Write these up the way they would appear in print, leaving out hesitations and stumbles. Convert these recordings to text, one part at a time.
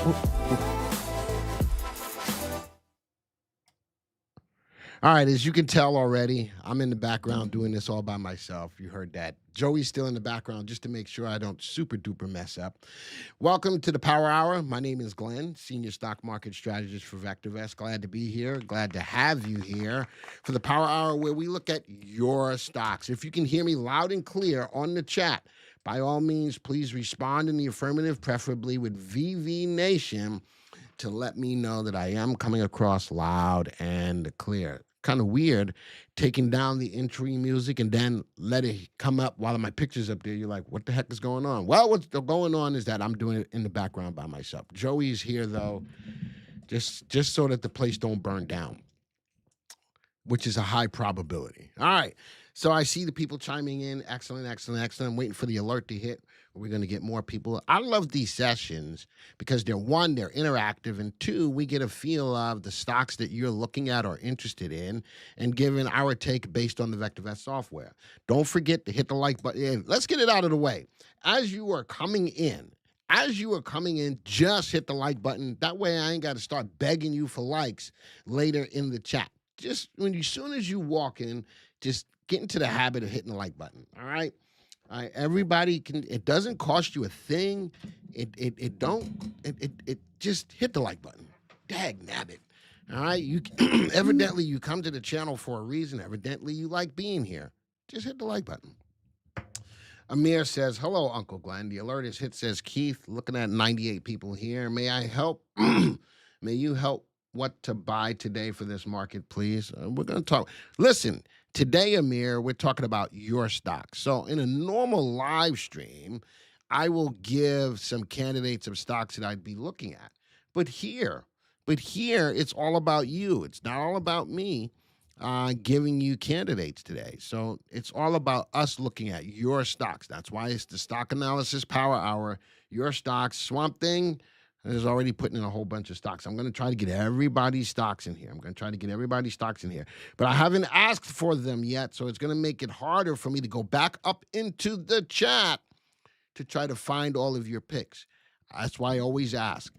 All right, as you can tell already, I'm in the background doing this all by myself. You heard that. Joey's still in the background just to make sure I don't super duper mess up. Welcome to the Power Hour. My name is Glenn, Senior Stock Market Strategist for VectorVest. Glad to be here. Glad to have you here for the Power Hour where we look at your stocks. If you can hear me loud and clear on the chat, by all means, please respond in the affirmative, preferably with VV Nation, to let me know that I am coming across loud and clear. Kind of weird taking down the entry music and then let it come up while my picture's up there. You're like, what the heck is going on? Well, what's going on is that I'm doing it in the background by myself. Joey's here, though, just so that the place don't burn down, which is a high probability. All right. So I see the people chiming in. Excellent, excellent, excellent. I'm waiting for the alert to hit. We're going to get more people. I love these sessions because they're interactive, and two, we get a feel of the stocks that you're looking at or interested in and giving our take based on the VectorVest software. Don't forget to hit the like button. Let's get it out of the way. As you are coming in, just hit the like button. That way I ain't got to start begging you for likes later in the chat. Just as soon as you walk in, just get into the habit of hitting the like button. All right. Everybody can. It doesn't cost you a thing. It just hit the like button. Dag nabbit. All right. You evidently you come to the channel for a reason. Evidently you like being here. Just hit the like button. Amir says, hello, Uncle Glenn. The alert is hit, says Keith. Looking at 98 people here. May I help? May you help what to buy today for this market, please? We're going to talk. Listen, today, Amir, we're talking about your stock. So in a normal live stream, I will give some candidates of stocks that I'd be looking at. But here, it's all about you. It's not all about me giving you candidates today. So it's all about us looking at your stocks. That's why it's the Stock Analysis Power Hour. Your stocks. Swamp Thing is already putting in a whole bunch of stocks. I'm going to try to get everybody's stocks in here. But I haven't asked for them yet, so it's going to make it harder for me to go back up into the chat to try to find all of your picks. That's why I always ask.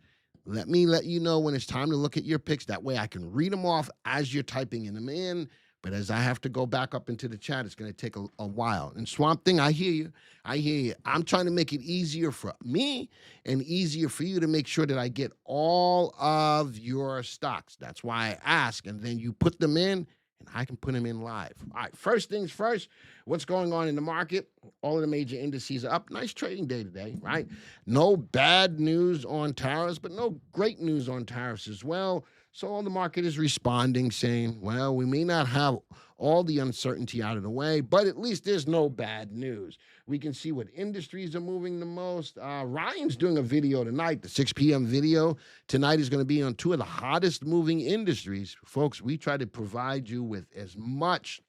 Let me let you know when it's time to look at your picks. That way I can read them off as you're typing them in. But as I have to go back up into the chat, it's going to take a while. And Swamp Thing, I hear you. I'm trying to make it easier for me and easier for you to make sure that I get all of your stocks. That's why I ask. And then you put them in, and I can put them in live. All right, first things first, what's going on in the market? All of the major indices are up. Nice trading day today, right? No bad news on tariffs, but no great news on tariffs as well. So all the market is responding, saying, well, we may not have all the uncertainty out of the way, but at least there's no bad news. We can see what industries are moving the most. Ryan's doing a video tonight, the 6 p.m. video. Tonight is going to be on two of the hottest moving industries. Folks, we try to provide you with as much.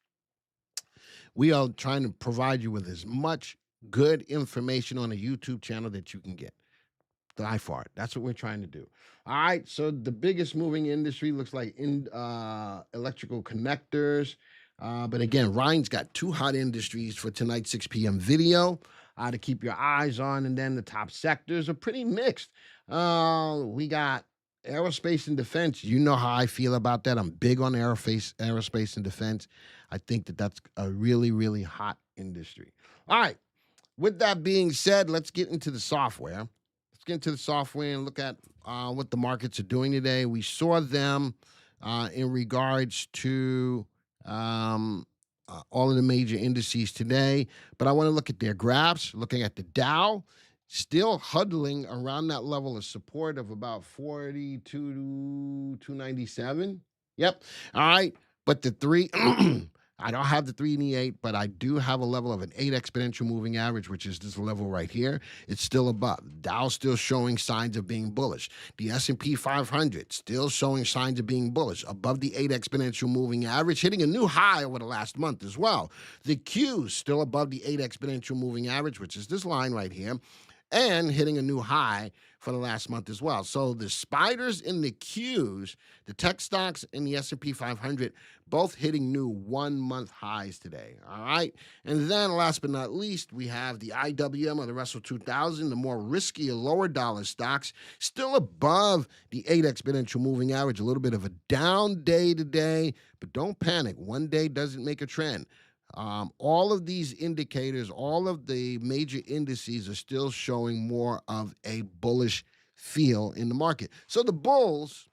We are trying to provide you with as much good information on a YouTube channel that you can get. By far. That's what we're trying to do. All right. So the biggest moving industry looks like electrical connectors. But again, Ryan's got two hot industries for tonight's 6 p.m. video to keep your eyes on. And then the top sectors are pretty mixed. We got aerospace and defense. You know how I feel about that. I'm big on aerospace and defense. I think that that's a really, really hot industry. All right. With that being said, let's get into the software. Get into the software and look at what the markets are doing today. We saw them in regards to all of the major indices today, but I want to look at their graphs, looking at the Dow, still huddling around that level of support of about 42 to 297. Yep. All right. But the three, I don't have the 3 and the 8, but I do have a level of an 8 exponential moving average, which is this level right here. It's still above. Dow's still showing signs of being bullish. The S&P 500 still showing signs of being bullish, above the 8 exponential moving average, hitting a new high over the last month as well. The Q's still above the 8 exponential moving average, which is this line right here. and hitting a new high for the last month as well. So the spiders in the Qs, the tech stocks and the S&P 500, both hitting new 1-month highs today. All right. And then last but not least, we have the IWM or the Russell 2000, the more riskier, lower dollar stocks, still above the 8 exponential moving average, a little bit of a down day today, but don't panic. One day doesn't make a trend. All of these indicators, all of the major indices are still showing more of a bullish feel in the market. So the bulls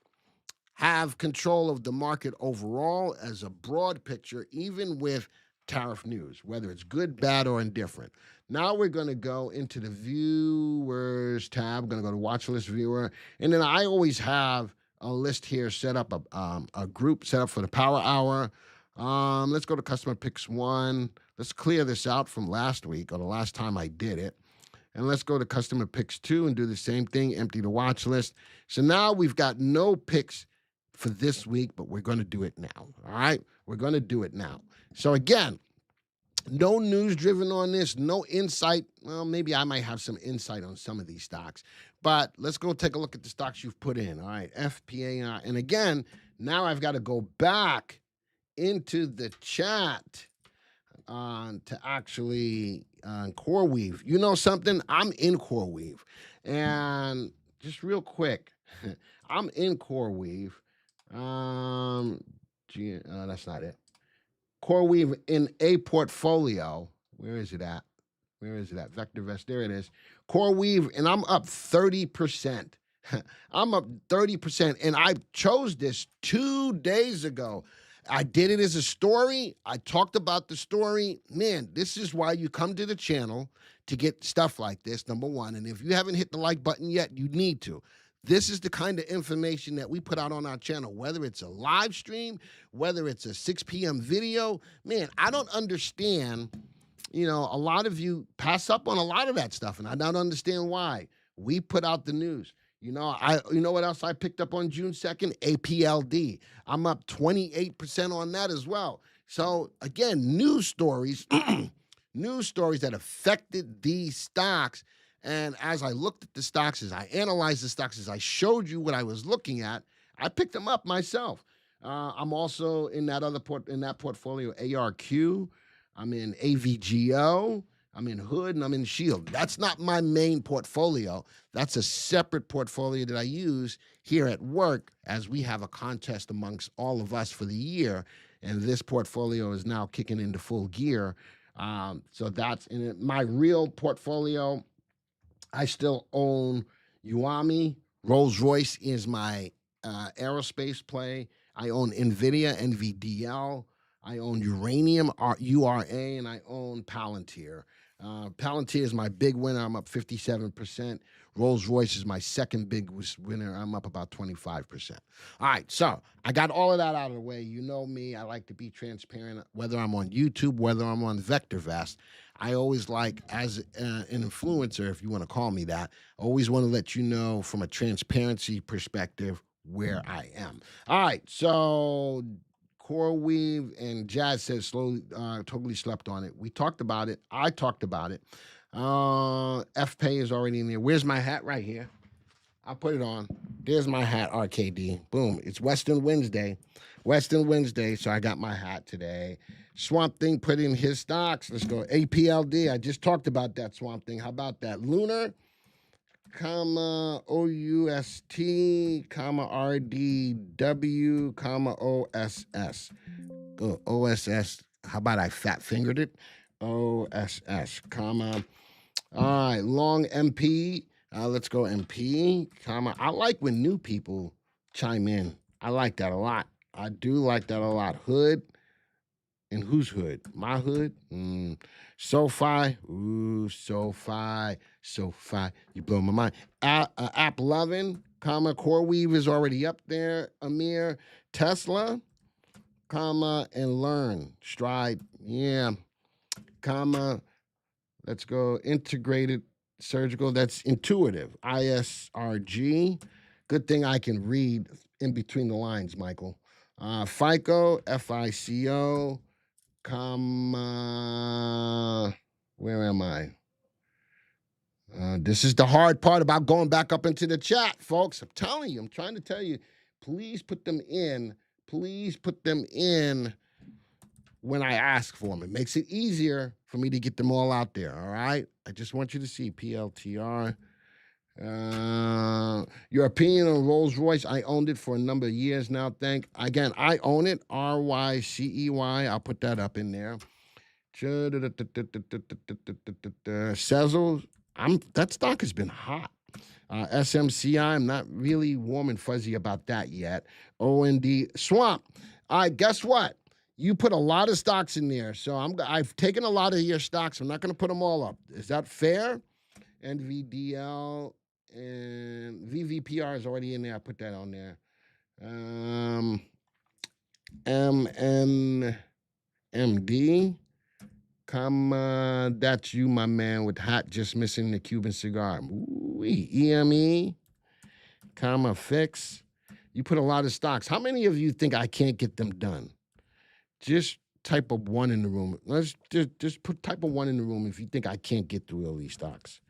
have control of the market overall as a broad picture, even with tariff news, whether it's good, bad, or indifferent. Now we're going to go into the viewers tab. I'm going to go to watch list viewer. And then I always have a list here set up, a group set up for the power hour. Let's go to customer picks 1. Let's clear this out from last week or the last time I did it. And let's go to customer picks 2 and do the same thing, empty the watch list. So now we've got no picks for this week, but we're going to do it now. All right? We're going to do it now. So again, no news driven on this, no insight. Well, maybe I might have some insight on some of these stocks, but let's go take a look at the stocks you've put in. All right, FPA. And again, now I've got to go back into the chat to actually CoreWeave. You know something? I'm in CoreWeave. And just real quick, I'm in CoreWeave. That's not it. CoreWeave in a portfolio. Where is it at? Where is it at? VectorVest. There it is. CoreWeave, and I'm up 30%. I'm up 30%, and I chose this 2 days ago. I did it as a story. I talked about the story. Man, this is why you come to the channel, to get stuff like this, number one. And if you haven't hit the like button yet, you need to. This is the kind of information that we put out on our channel, whether it's a live stream, whether it's a 6 p.m. video. Man, I don't understand. A lot of you pass up on a lot of that stuff, and I don't understand why. We put out the news. You know what else I picked up on June 2nd? APLD. I'm up 28% on that as well. So again, news stories, news stories that affected these stocks. And as I looked at the stocks, as I analyzed the stocks, as I showed you what I was looking at, I picked them up myself. I'm also in that portfolio ARQ. I'm in AVGO. I'm in Hood, and I'm in Shield. That's not my main portfolio. That's a separate portfolio that I use here at work, as we have a contest amongst all of us for the year, and this portfolio is now kicking into full gear. So that's in it. My real portfolio. I still own Uami. Rolls-Royce is my aerospace play. I own NVIDIA, NVDL. I own Uranium, URA, and I own Palantir. Palantir is my big winner. I'm up 57%. Rolls-Royce is my second big winner. I'm up about 25%. All right, so I got all of that out of the way. You know me. I like to be transparent, whether I'm on YouTube, whether I'm on VectorVest. I always like, as an influencer, if you want to call me that, I always want to let you know from a transparency perspective where I am. All right, so CoreWeave, and Jazz says totally slept on it. We talked about it. I talked about it. FPay is already in there. Where's my hat? Right here. I'll put it on. There's my hat, RKD. Boom. It's Western Wednesday. Western Wednesday, so I got my hat today. Swamp Thing put in his stocks. Let's go. APLD. I just talked about that, Swamp Thing. How about that? Lunar, comma, OUST, comma, RDW, comma, OSS. OSS. How about I fat fingered it? OSS, comma. All right, long MP. Let's go MP, comma. I like when new people chime in. I like that a lot. I do like that a lot. Hood. And whose hood? My hood? SoFi. Ooh, SoFi. You blow my mind. App loving, comma, CoreWeave is already up there. Amir. Tesla, comma, and Learn. Stride. Yeah. Comma. Let's go. Integrated Surgical. That's Intuitive. ISRG. Good thing I can read in between the lines, Michael. FICO. FICO. Comma, where am I? This is the hard part about going back up into the chat, folks. I'm telling you, I'm trying to tell you, please put them in. Please put them in when I ask for them. It makes it easier for me to get them all out there, all right? I just want you to see PLTR. Your opinion on Rolls Royce? I owned it for a number of years now. Again, I own it. RYCEY. I'll put that up in there. Sezzle. That stock has been hot. SMCI. I'm not really warm and fuzzy about that yet. OND Swamp. All right. Guess what? You put a lot of stocks in there, so I've taken a lot of your stocks. I'm not going to put them all up. Is that fair? NVDL. And VVPR is already in there. I put that on there. MNMD. That's you, my man, with hot, just missing the Cuban cigar. Ooh, EME. Fix. You put a lot of stocks. How many of you think I can't get them done? Just type of 1 in the room. Let's just put type of 1 in the room if you think I can't get through all these stocks.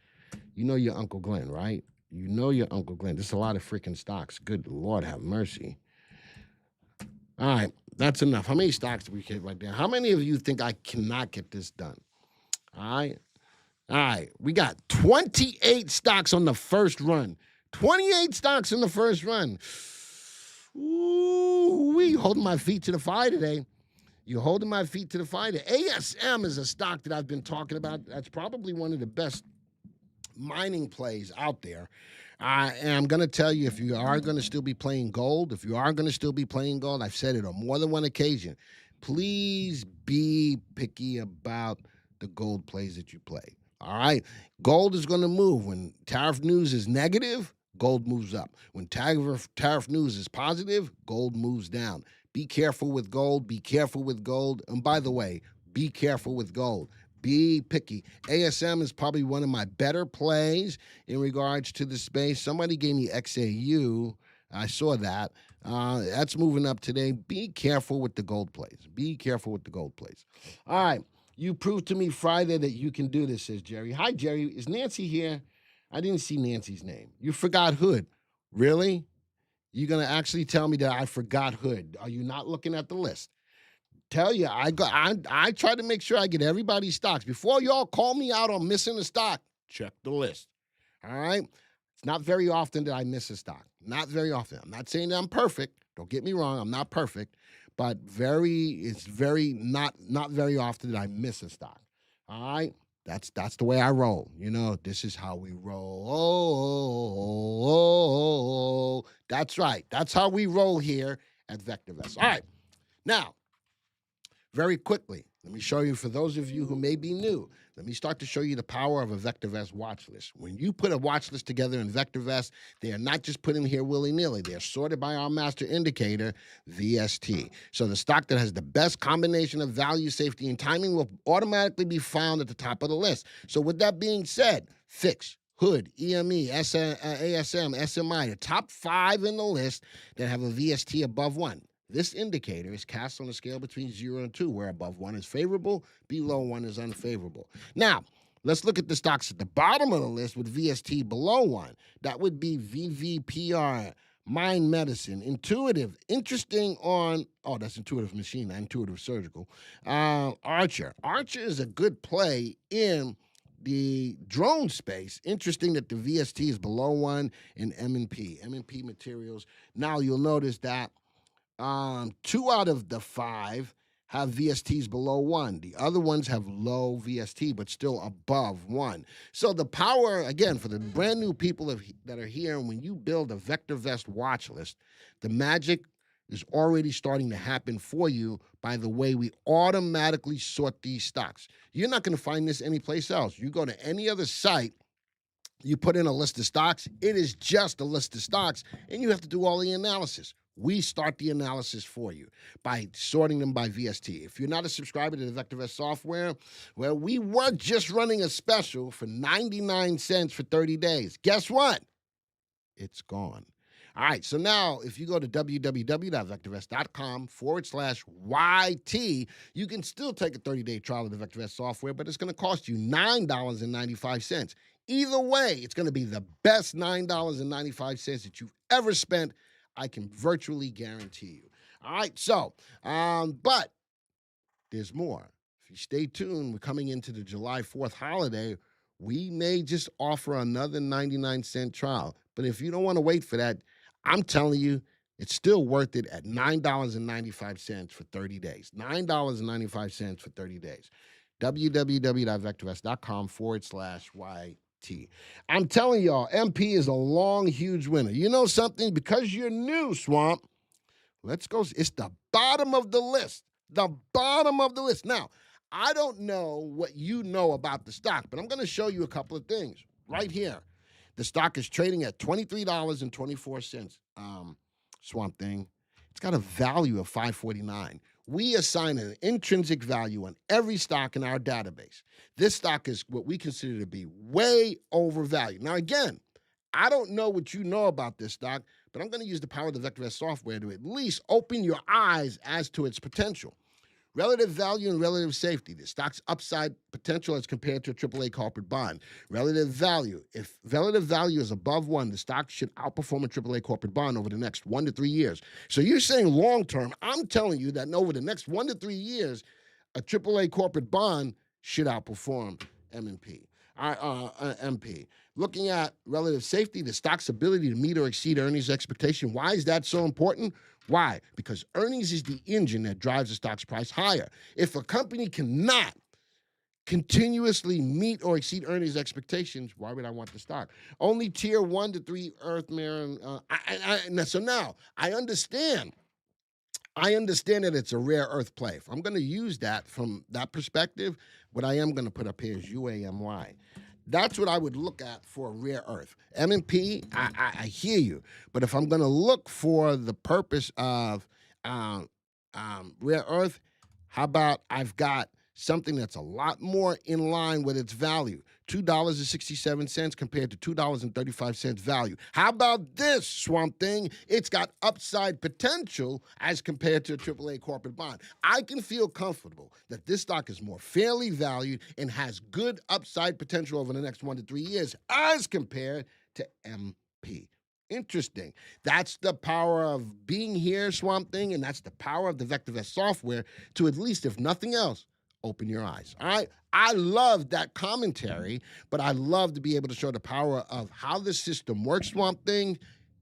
You know your Uncle Glenn, right? You know your Uncle Glenn. There's a lot of freaking stocks. Good Lord, have mercy. All right, that's enough. How many stocks do we get right there? How many of you think I cannot get this done? All right. We got 28 stocks on the first run. 28 stocks in the first run. Ooh, we holding my feet to the fire today. You're holding my feet to the fire. ASM is a stock that I've been talking about. That's probably one of the best mining plays out there. And I'm going to tell you, if you are going to still be playing gold, I've said it on more than one occasion, please be picky about the gold plays that you play. All right? Gold is going to move. When tariff news is negative, gold moves up. When tariff news is positive, gold moves down. Be careful with gold. Be careful with gold. And by the way, be careful with gold. Be picky. ASM is probably one of my better plays in regards to the space. Somebody gave me XAU. I saw that. That's moving up today. Be careful with the gold plays. All right. You proved to me Friday that you can do this, says Jerry. Hi, Jerry. Is Nancy here? I didn't see Nancy's name. You forgot Hood. Really? You're going to actually tell me that I forgot Hood. Are you not looking at the list? Tell you, I try to make sure I get everybody's stocks. Before y'all call me out on missing a stock, check the list. All right? It's not very often that I miss a stock. Not very often. I'm not saying that I'm perfect. Don't get me wrong. I'm not perfect. But it's very not very often that I miss a stock. All right? That's the way I roll. You know, this is how we roll. That's right. That's how we roll here at VectorVest. All right. Now, very quickly, let me show you, for those of you who may be new, let me start to show you the power of a VectorVest watch list. When you put a watch list together in VectorVest, they are not just put in here willy-nilly. They're sorted by our master indicator, VST. So the stock that has the best combination of value, safety, and timing will automatically be found at the top of the list. So with that being said, Fix, Hood, EME, ASM, SMI, the top 5 in the list that have a VST above 1. This indicator is cast on a scale between 0 and 2, where above 1 is favorable, below 1 is unfavorable. Now, let's look at the stocks at the bottom of the list with VST below 1. That would be VVPR, Mind Medicine, Intuitive, interesting on, that's Intuitive Machine, not Intuitive Surgical. Archer. Archer is a good play in the drone space. Interesting that the VST is below 1 in M&P Materials. Now, you'll notice that 2 out of the 5 have VSTs below 1. The other ones have low VST, but still above 1. So the power, again, for the brand new people that are here, and when you build a VectorVest watch list, the magic is already starting to happen for you by the way we automatically sort these stocks. You're not going to find this anyplace else. You go to any other site, you put in a list of stocks, it is just a list of stocks, and you have to do all the analysis. We start the analysis for you by sorting them by VST. If you're not a subscriber to the VectorVest software, well, we were just running a special for 99 cents for 30 days. Guess what? It's gone. All right, so now if you go to www.vectorvest.com/YT, you can still take a 30-day trial of the VectorVest software, but it's going to cost you $9.95. Either way, it's going to be the best $9.95 that you've ever spent. I can virtually guarantee you. All right, so, but there's more. If you stay tuned, we're coming into the July 4th holiday. We may just offer another 99-cent trial. But if you don't want to wait for that, I'm telling you, it's still worth it at $9.95 for 30 days. $9.95 for 30 days. www.vectorvest.com/YT. I'm telling y'all, MP is a long, huge winner. You know something? Because you're new, Swamp, let's go. It's the bottom of the list. The bottom of the list. Now, I don't know what you know about the stock, but I'm going to show you a couple of things right here. The stock is trading at $23.24. Swamp Thing. It's got a value of $5.49. We assign an intrinsic value on every stock in our database. This stock is what we consider to be way overvalued. Now, again, I don't know what you know about this stock, but I'm going to use the power of the VectorVest software to at least open your eyes as to its potential. Relative value and relative safety. The stock's upside potential as compared to a AAA corporate bond. Relative value. If relative value is above 1, the stock should outperform a AAA corporate bond over the next 1 to 3 years. So you're saying long term, I'm telling you that over the next 1 to 3 years, a AAA corporate bond should outperform MP. MP. Looking at relative safety, the stock's ability to meet or exceed earnings expectation. Why is that so important? Why? Because earnings is the engine that drives the stock's price higher. If a company cannot continuously meet or exceed earnings expectations, why would I want the stock? Only tier 1 to 3 Earth, Mirror. So now I understand. I understand that it's a rare earth play. If I'm going to use that from that perspective, what I am going to put up here is UAMY. That's what I would look at for a rare earth. M&P, I hear you. But if I'm going to look for the purpose of rare earth, how about I've got something that's a lot more in line with its value, $2.67 compared to $2.35 value. How about this, Swamp Thing? It's got upside potential as compared to a AAA corporate bond. I can feel comfortable that this stock is more fairly valued and has good upside potential over the next 1 to 3 years as compared to MP. Interesting. That's the power of being here, Swamp Thing, and that's the power of the VectorVest software to at least, if nothing else, open your eyes. All right. I love that commentary, but I love to be able to show the power of how the system works, Swamp Thing,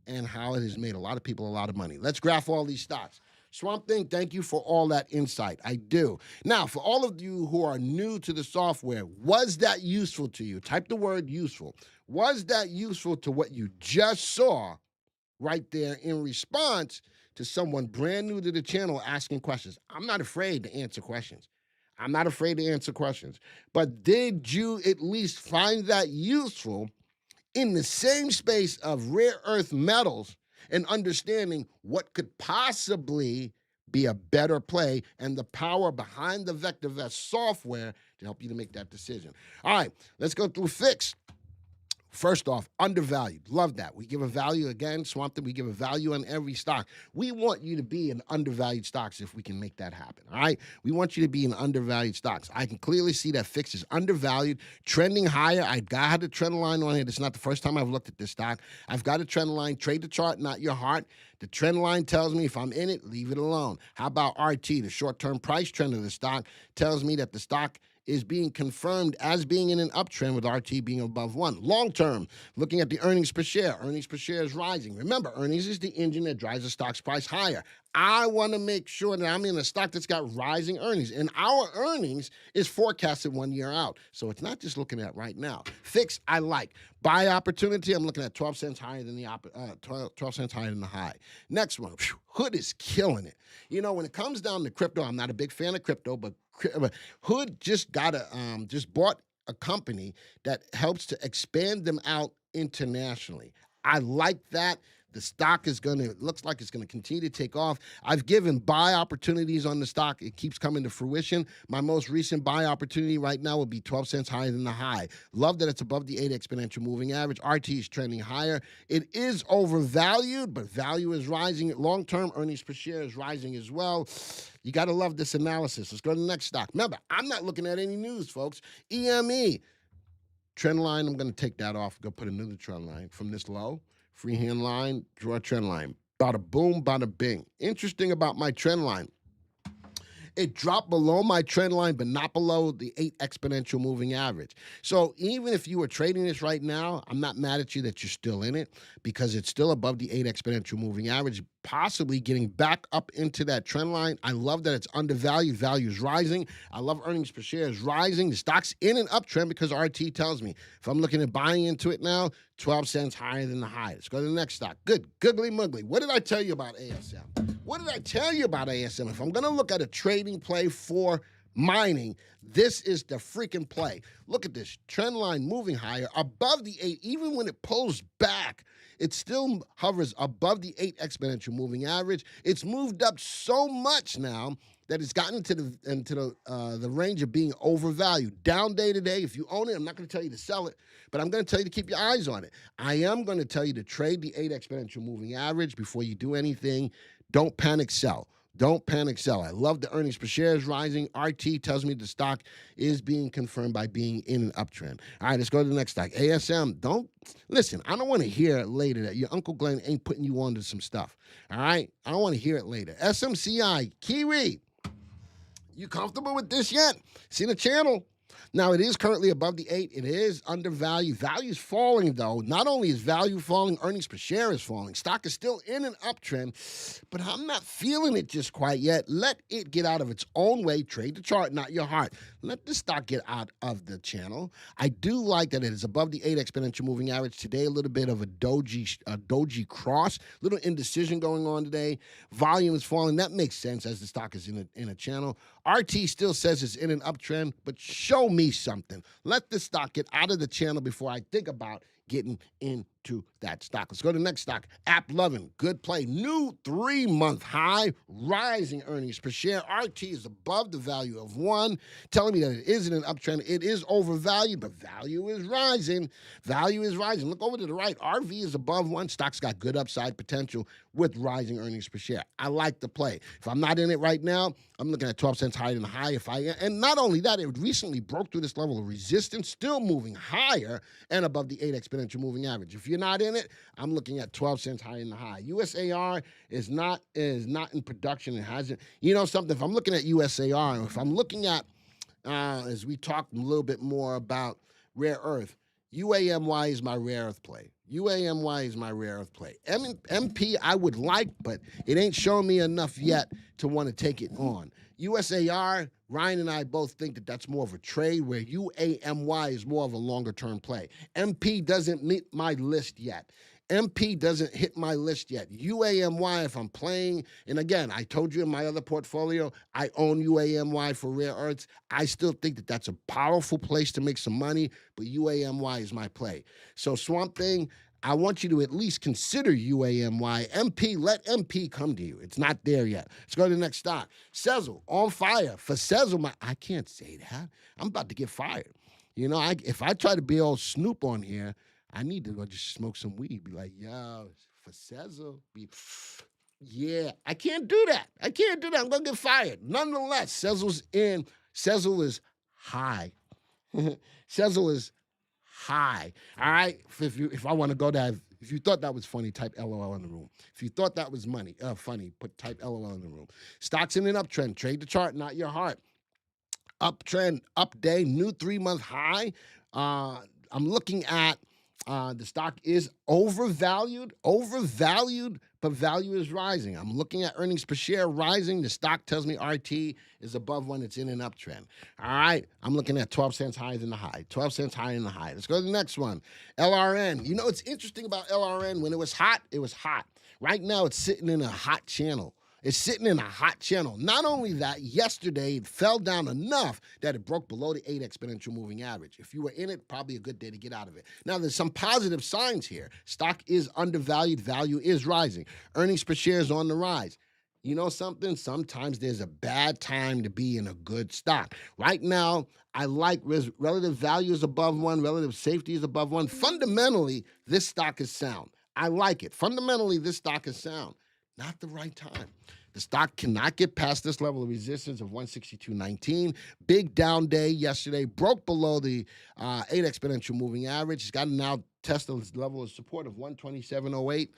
and how it has made a lot of people a lot of money. Let's graph all these stocks. Swamp Thing, thank you for all that insight. I do. Now, for all of you who are new to the software, was that useful to you? Type the word useful. Was that useful to what you just saw right there in response to someone brand new to the channel asking questions? I'm not afraid to answer questions. I'm not afraid to answer questions. But did you at least find that useful in the same space of rare earth metals and understanding what could possibly be a better play and the power behind the VectorVest software to help you to make that decision? All right, let's go through fix. First off, undervalued. Love that. We give a value again, Swamp Thing. We give a value on every stock. We want you to be in undervalued stocks if we can make that happen. All right. We want you to be in undervalued stocks. I can clearly see that Fix is undervalued, trending higher. I got a trend line on it. It's not the first time I've looked at this stock. I've got a trend line. Trade the chart, not your heart. The trend line tells me if I'm in it, leave it alone. How about RT? The short-term price trend of the stock tells me that the stock is being confirmed as being in an uptrend with RT being above 1. Long term, looking at the earnings per share is rising. Remember, earnings is the engine that drives the stock's price higher. I want to make sure that I'm in a stock that's got rising earnings, and our earnings is forecasted 1 year out. So it's not just looking at right now. Fix, I like. Buy opportunity, I'm looking at 12 cents higher than the 12 cents higher than the high. Next one, Hood is killing it. You know, when it comes down to crypto, I'm not a big fan of crypto, but Hood just bought a company that helps to expand them out internationally. I like that. The stock is looks like it's going to continue to take off. I've given buy opportunities on the stock. It keeps coming to fruition. My most recent buy opportunity right now would be 12 cents higher than the high. Love that it's above the 8 exponential moving average. RT is trending higher. It is overvalued, but value is rising. Long-term earnings per share is rising as well. You got to love this analysis. Let's go to the next stock. Remember, I'm not looking at any news, folks. EME. Trend line, I'm going to take that off. Go put another trend line from this low. Freehand line, draw a trend line. Bada boom, bada bing. Interesting about my trend line. It dropped below my trend line, but not below the 8 exponential moving average. So even if you were trading this right now, I'm not mad at you that you're still in it because it's still above the 8 exponential moving average, possibly getting back up into that trend line. I love that it's undervalued. Value is rising. I love earnings per share is rising. The stock's in an uptrend because RT tells me. If I'm looking at buying into it now, 12 cents higher than the high. Let's go to the next stock. Good. Googly muggly. What did I tell you about ASM? What did I tell you about ASM? If I'm going to look at a trading play for mining, this is the freaking play. Look at this. Trend line moving higher above the 8. Even when it pulls back, it still hovers above the 8 exponential moving average. It's moved up so much now that it's gotten into the range of being overvalued. Down day to day. If you own it, I'm not going to tell you to sell it, but I'm going to tell you to keep your eyes on it. I am going to tell you to trade the 8 exponential moving average before you do anything. Don't panic sell. Don't panic sell. I love the earnings per share is rising. RT tells me the stock is being confirmed by being in an uptrend. All right, let's go to the next stock. ASM, listen, I don't want to hear later that your Uncle Glenn ain't putting you onto some stuff. All right? I don't want to hear it later. SMCI, Kiwi. You comfortable with this yet? See the channel? Now, it is currently above the 8. It is undervalued. Value is falling, though. Not only is value falling, earnings per share is falling. Stock is still in an uptrend, but I'm not feeling it just quite yet. Let it get out of its own way. Trade the chart, not your heart. Let the stock get out of the channel. I do like that it is above the 8 exponential moving average today. A little bit of a doji cross. Little indecision going on today. Volume is falling. That makes sense as the stock is in a channel. RT still says it's in an uptrend, but show me something. Let the stock get out of the channel before I think about getting into that stock. Let's go to the next stock. AppLovin, good play. New 3-month high, rising earnings per share. RT is above the value of 1, telling me that it is in an uptrend. It is overvalued, but value is rising. Value is rising. Look over to the right. RV is above 1. Stock's got good upside potential with rising earnings per share. I like the play. If I'm not in it right now, I'm looking at 12 cents higher than the high. And not only that, it recently broke through this level of resistance, still moving higher and above the 8 exponential moving average. If you're not in it, I'm looking at 12 cents higher than the high. USAR is not in production. It hasn't. You know something? If I'm looking at USAR, if I'm looking at, as we talked a little bit more about rare earth, UAMY is my rare earth play. UAMY is my rare earth play. MP I would like, but it ain't showing me enough yet to want to take it on. USAR, Ryan and I both think that that's more of a trade, where UAMY is more of a longer-term play. MP doesn't meet my list yet. MP doesn't hit my list yet. UAMY, if I'm playing, and again, I told you in my other portfolio, I own UAMY for rare earths. I still think that that's a powerful place to make some money, but UAMY is my play. So Swamp Thing, I want you to at least consider UAMY. MP, let MP come to you. It's not there yet. Let's go to the next stock. Sezzle, on fire. For Sezzle, I can't say that. I'm about to get fired. You know, if I try to be all Snoop on here, I need to go just smoke some weed. Be like, yo, for Sezzle, yeah. I can't do that. I can't do that. I'm going to get fired. Nonetheless, Sezzle's in. Sezzle is high. Sezzle is high. All right? If I want to go there, if you thought that was funny, type LOL in the room. If you thought that was funny, type LOL in the room. Stocks in an uptrend. Trade the chart, not your heart. Uptrend, up day, new 3-month high. I'm looking at the stock is overvalued, but value is rising. I'm looking at earnings per share rising. The stock tells me RT is above 1. It's in an uptrend. All right. I'm looking at 12 cents higher than the high. 12 cents higher than the high. Let's go to the next one. LRN. You know, it's interesting about LRN. When it was hot, it was hot. Right now, it's sitting in a hot channel. It's sitting in a hot channel. Not only that, yesterday it fell down enough that it broke below the 8 exponential moving average. If you were in it, probably a good day to get out of it. Now, there's some positive signs here. Stock is undervalued. Value is rising. Earnings per share is on the rise. You know something? Sometimes there's a bad time to be in a good stock. Right now, I like relative value is above 1, relative safety is above 1. Fundamentally, this stock is sound. I like it. Fundamentally, this stock is sound. Not the right time. The stock cannot get past this level of resistance of 162.19. Big down day yesterday, broke below the 8 exponential moving average. It's got to now test the level of support of 127.08.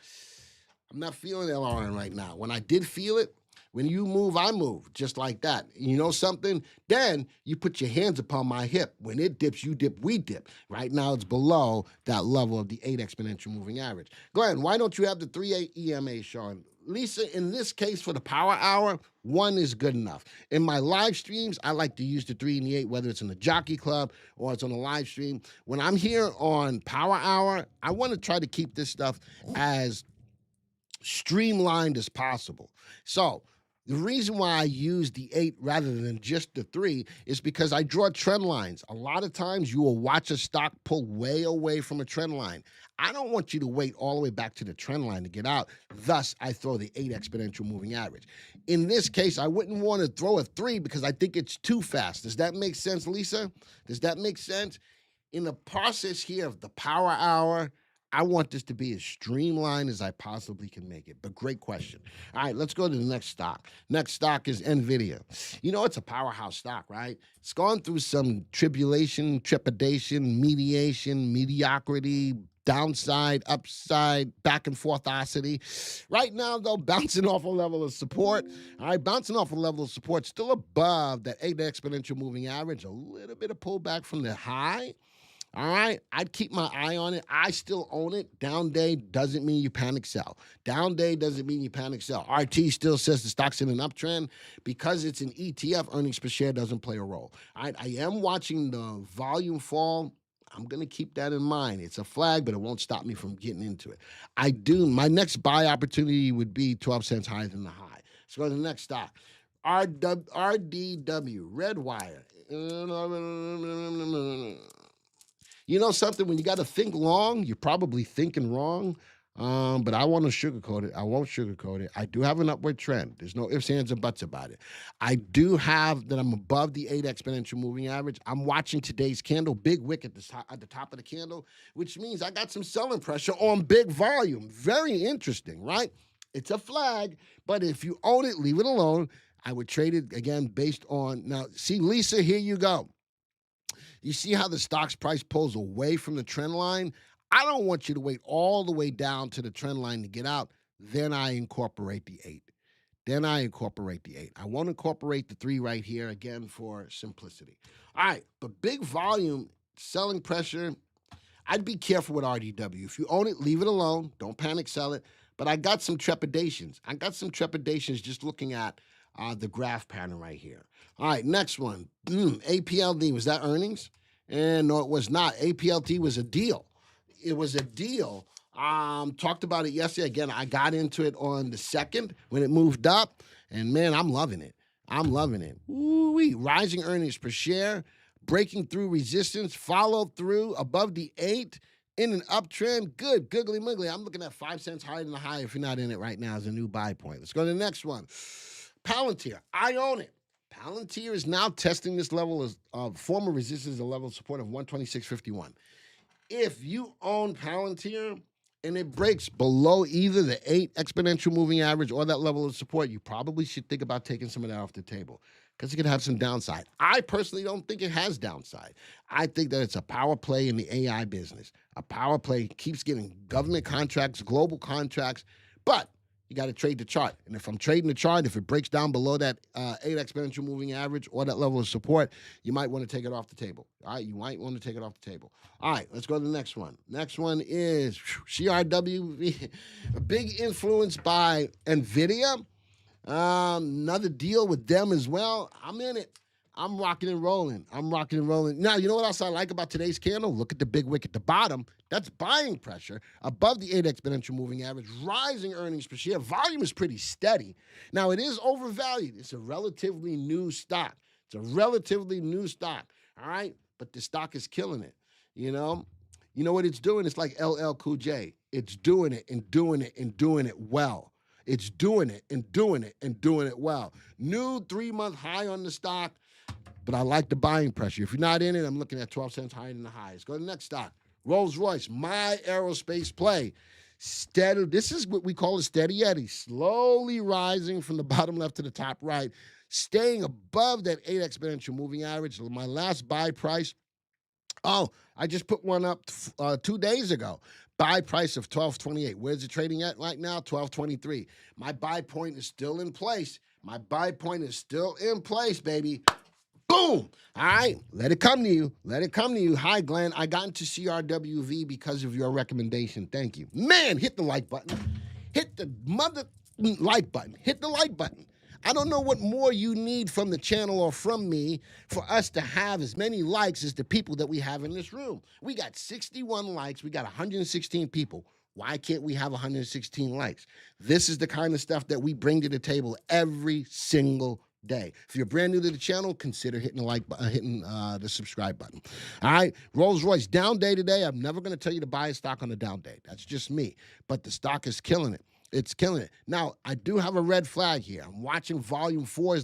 I'm not feeling LRN right now. When I did feel it, when you move, I move, just like that. You know something? Then you put your hands upon my hip. When it dips, you dip, we dip. Right now, it's below that level of the 8 exponential moving average. Glenn, why don't you have the 3-8 EMA, Sean? Lisa, in this case, for the power hour, 1 is good enough. In my live streams, I like to use the 3 and the 8, whether it's in the Jockey Club or it's on a live stream. When I'm here on power hour, I want to try to keep this stuff as streamlined as possible. So the reason why I use the 8 rather than just the 3 is because I draw trend lines. A lot of times you will watch a stock pull way away from a trend line. I don't want you to wait all the way back to the trend line to get out. Thus, I throw the 8 exponential moving average. In this case, I wouldn't want to throw a 3 because I think it's too fast. Does that make sense, Lisa? Does that make sense? In the process here of the power hour, I want this to be as streamlined as I possibly can make it. But great question. All right, let's go to the next stock. Next stock is NVIDIA. You know, it's a powerhouse stock, right? It's gone through some tribulation, trepidation, mediation, mediocrity, downside, upside, back and forthosity. Right now, though, bouncing off a level of support. All right, bouncing off a level of support, still above that 8 exponential moving average. A little bit of pullback from the high. All right, I'd keep my eye on it. I still own it. Down day doesn't mean you panic sell. Down day doesn't mean you panic sell. RT still says the stock's in an uptrend. Because it's an ETF, earnings per share doesn't play a role. All right, I am watching the volume fall. I'm going to keep that in mind. It's a flag, but it won't stop me from getting into it. My next buy opportunity would be 12 cents higher than the high. Let's go to the next stock. RDW, Redwire. You know something? When you got to think long, you're probably thinking wrong. But I want to sugarcoat it. I won't sugarcoat it. I do have an upward trend. There's no ifs, ands, or buts about it. I do have that I'm above the 8 exponential moving average. I'm watching today's candle, big wick at the top of the candle, which means I got some selling pressure on big volume. Very interesting, right? It's a flag, but if you own it, leave it alone. I would trade it, again, based on, now, see, Lisa, here you go. You see how the stock's price pulls away from the trend line? I don't want you to wait all the way down to the trend line to get out. Then I incorporate the 8. I won't incorporate the 3 right here, again, for simplicity. All right, but big volume, selling pressure, I'd be careful with RDW. If you own it, leave it alone. Don't panic sell it. But I got some trepidations. Just looking at the graph pattern right here. All right, next one. APLD, was that earnings? And no, it was not. APLD was a deal. It was a deal. Talked about it yesterday. Again, I got into it on the 2nd when it moved up. And, man, I'm loving it. Ooh-wee. Rising earnings per share, breaking through resistance, follow through above the 8 in an uptrend. Good, googly muggly. I'm looking at 5 cents higher than the high if you're not in it right now as a new buy point. Let's go to the next one. Palantir, I own it. Palantir is now testing this level of former resistance, a level of support of 126.51. If you own Palantir and it breaks below either the 8 exponential moving average or that level of support, you probably should think about taking some of that off the table because it could have some downside. I personally don't think it has downside. I think that it's a power play in the AI business. A power play keeps getting government contracts, global contracts, but you got to trade the chart. And if I'm trading the chart, if it breaks down below that 8 exponential moving average or that level of support, you might want to take it off the table. All right, you might want to take it off the table. All right, let's go to the next one. Next one is CRW, a big influence by NVIDIA. Another deal with them as well. I'm in it. I'm rocking and rolling. I'm rocking and rolling. Now, you know what else I like about today's candle? Look at the big wick at the bottom. That's buying pressure above the 8 exponential moving average, rising earnings per share. Volume is pretty steady. Now, it is overvalued. It's a relatively new stock. It's a relatively new stock, all right? But the stock is killing it, you know? You know what it's doing? It's like LL Cool J. It's doing it and doing it and doing it well. It's doing it and doing it and doing it well. New 3-month high on the stock. But I like the buying pressure. If you're not in it, I'm looking at 12 cents higher than the highs. Go to the next stock. Rolls-Royce, my aerospace play. Steady. This is what we call a steady Eddie. Slowly rising from the bottom left to the top right. Staying above that 8 exponential moving average. My last buy price. Oh, I just put one up 2 days ago. Buy price of $12.28. Where's it trading at right now? $12.23. My buy point is still in place. My buy point is still in place, baby. Boom. All right. Let it come to you. Let it come to you. Hi, Glenn. I got into CRWV because of your recommendation. Thank you. Man, hit the like button. Hit the mother like button. Hit the like button. I don't know what more you need from the channel or from me for us to have as many likes as the people that we have in this room. We got 61 likes. We got 116 people. Why can't we have 116 likes? This is the kind of stuff that we bring to the table every single day. If you're brand new to the channel, consider hitting the like button, hitting the subscribe button. All right, Rolls-Royce down day today. I'm never going to tell you to buy a stock on a down day. That's just me. But the stock is killing it. It's killing it. Now, I do have a red flag here. I'm watching volume fall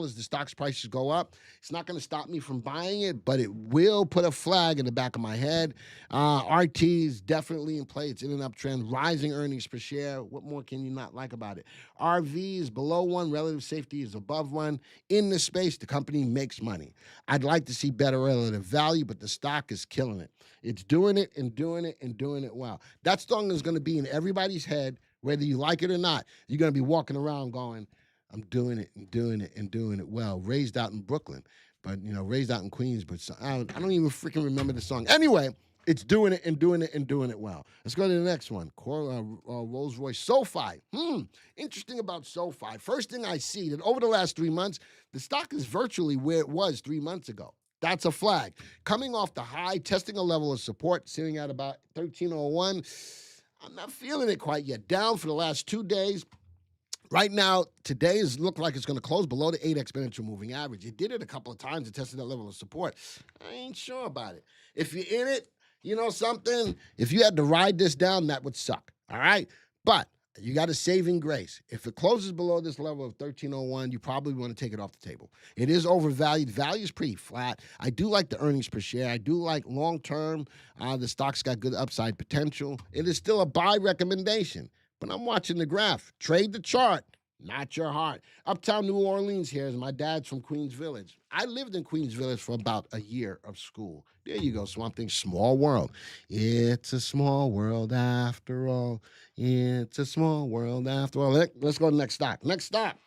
as the stock's prices go up. It's not going to stop me from buying it, but it will put a flag in the back of my head. RT is definitely in play. It's in an uptrend. Rising earnings per share. What more can you not like about it? RV is below 1. Relative safety is above 1. In this space, the company makes money. I'd like to see better relative value, but the stock is killing it. It's doing it and doing it and doing it well. That song is going to be in everybody's head. Whether you like it or not, you're going to be walking around going, I'm doing it and doing it and doing it well. Raised out in Brooklyn, but, raised out in Queens, but I don't even freaking remember the song. Anyway, it's doing it and doing it and doing it well. Let's go to the next one. Rolls-Royce SoFi. Interesting about SoFi. First thing I see that over the last 3 months, the stock is virtually where it was 3 months ago. That's a flag. Coming off the high, testing a level of support, sitting at about 1301. I'm not feeling it quite yet. Down for the last 2 days. Right now, today looks like it's going to close below the 8 exponential moving average. It did it a couple of times. It tested that level of support. I ain't sure about it. If you're in it, you know something? If you had to ride this down, that would suck. All right? But you got a saving grace. If it closes below this level of 1301, you probably want to take it off the table. It is overvalued. Value is pretty flat. I do like the earnings per share. I do like long-term. The stock's got good upside potential. It is still a buy recommendation, but I'm watching the graph. Trade the chart, not your heart. Uptown New Orleans here is my dad's from Queens Village. I lived in Queens Village for about a year of school. There you go, Swamp Thing. Small world. It's a small world after all. It's a small world after all. Let's go to the next stock. Next stock.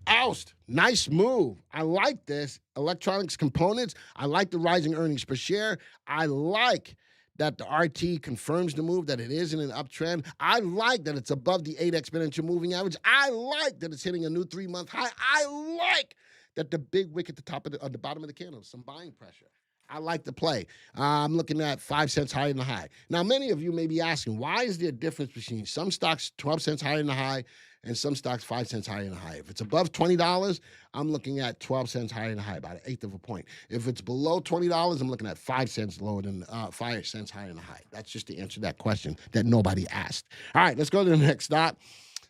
Oust. Nice move. I like this. Electronics components. I like the rising earnings per share. I like that the RT confirms the move, that it is in an uptrend. I like that it's above the 8 exponential moving average. I like that it's hitting a new 3-month high. I like that the big wick at the top of the bottom of the candle, some buying pressure. I like the play. I'm looking at 5 cents higher than the high. Now, many of you may be asking, why is there a difference between some stocks 12 cents higher than the high and some stocks 5 cents higher than the high? If it's above $20, I'm looking at 12 cents higher than the high, about an eighth of a point. If it's below $20, I'm looking at 5 cents lower than 5 cents higher than the high. That's just to answer that question that nobody asked. All right, let's go to the next stock.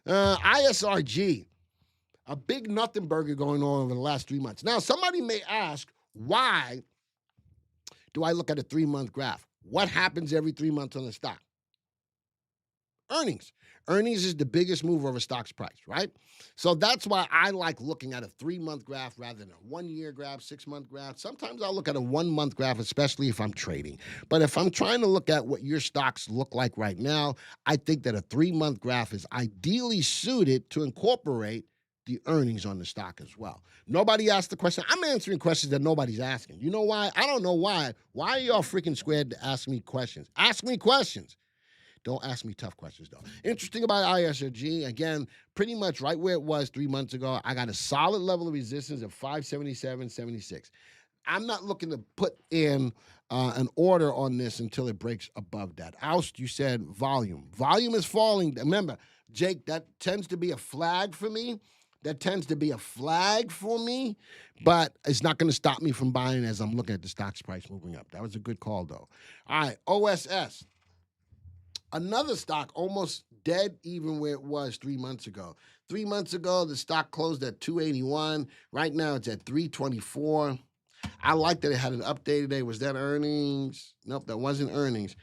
ISRG, a big nothing burger going on over the last 3 months. Now, somebody may ask, why do I look at a 3-month graph? What happens every 3 months on the stock? Earnings. Earnings is the biggest mover of a stock's price, right? So that's why I like looking at a 3-month graph rather than a 1-year graph, 6-month graph. Sometimes I'll look at a 1-month graph, especially if I'm trading. But if I'm trying to look at what your stocks look like right now, I think that a 3-month graph is ideally suited to incorporate the earnings on the stock as well. Nobody asked the question. I'm answering questions that nobody's asking. You know why? I don't know why. Why are y'all freaking scared to ask me questions? Ask me questions. Don't ask me tough questions, though. Interesting about ISRG, again, pretty much right where it was 3 months ago. I got a solid level of resistance of 577.76. I'm not looking to put in an order on this until it breaks above that. Oust, you said volume. Volume is falling. Remember, Jake, that tends to be a flag for me. But it's not going to stop me from buying as I'm looking at the stock's price moving up. That was a good call, though. All right, OSS. Another stock almost dead even where it was 3 months ago. 3 months ago, the stock closed at 281. Right now, it's at 324. I like that it had an update today. Was that earnings? Nope, that wasn't earnings.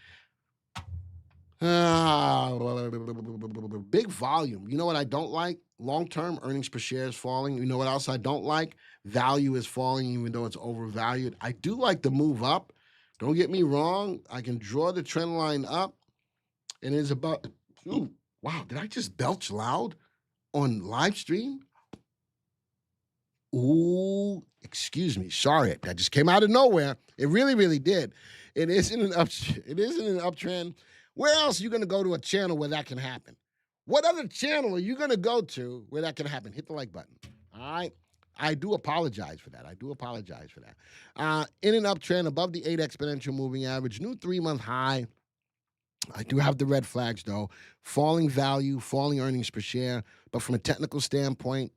Big volume. You know what I don't like? Long-term earnings per share is falling. You know what else I don't like? Value is falling even though it's overvalued. I do like the move up. Don't get me wrong. I can draw the trend line up. And it's about, ooh, wow, did I just belch loud on live stream? Ooh, excuse me. Sorry, that just came out of nowhere. It really, really did. It isn't an uptrend. Where else are you going to go to a channel where that can happen? What other channel are you going to go to where that can happen? Hit the like button. All right. I do apologize for that. In an uptrend above the 8 exponential moving average, new 3-month high. I do have the red flags, though. Falling value, falling earnings per share. But from a technical standpoint,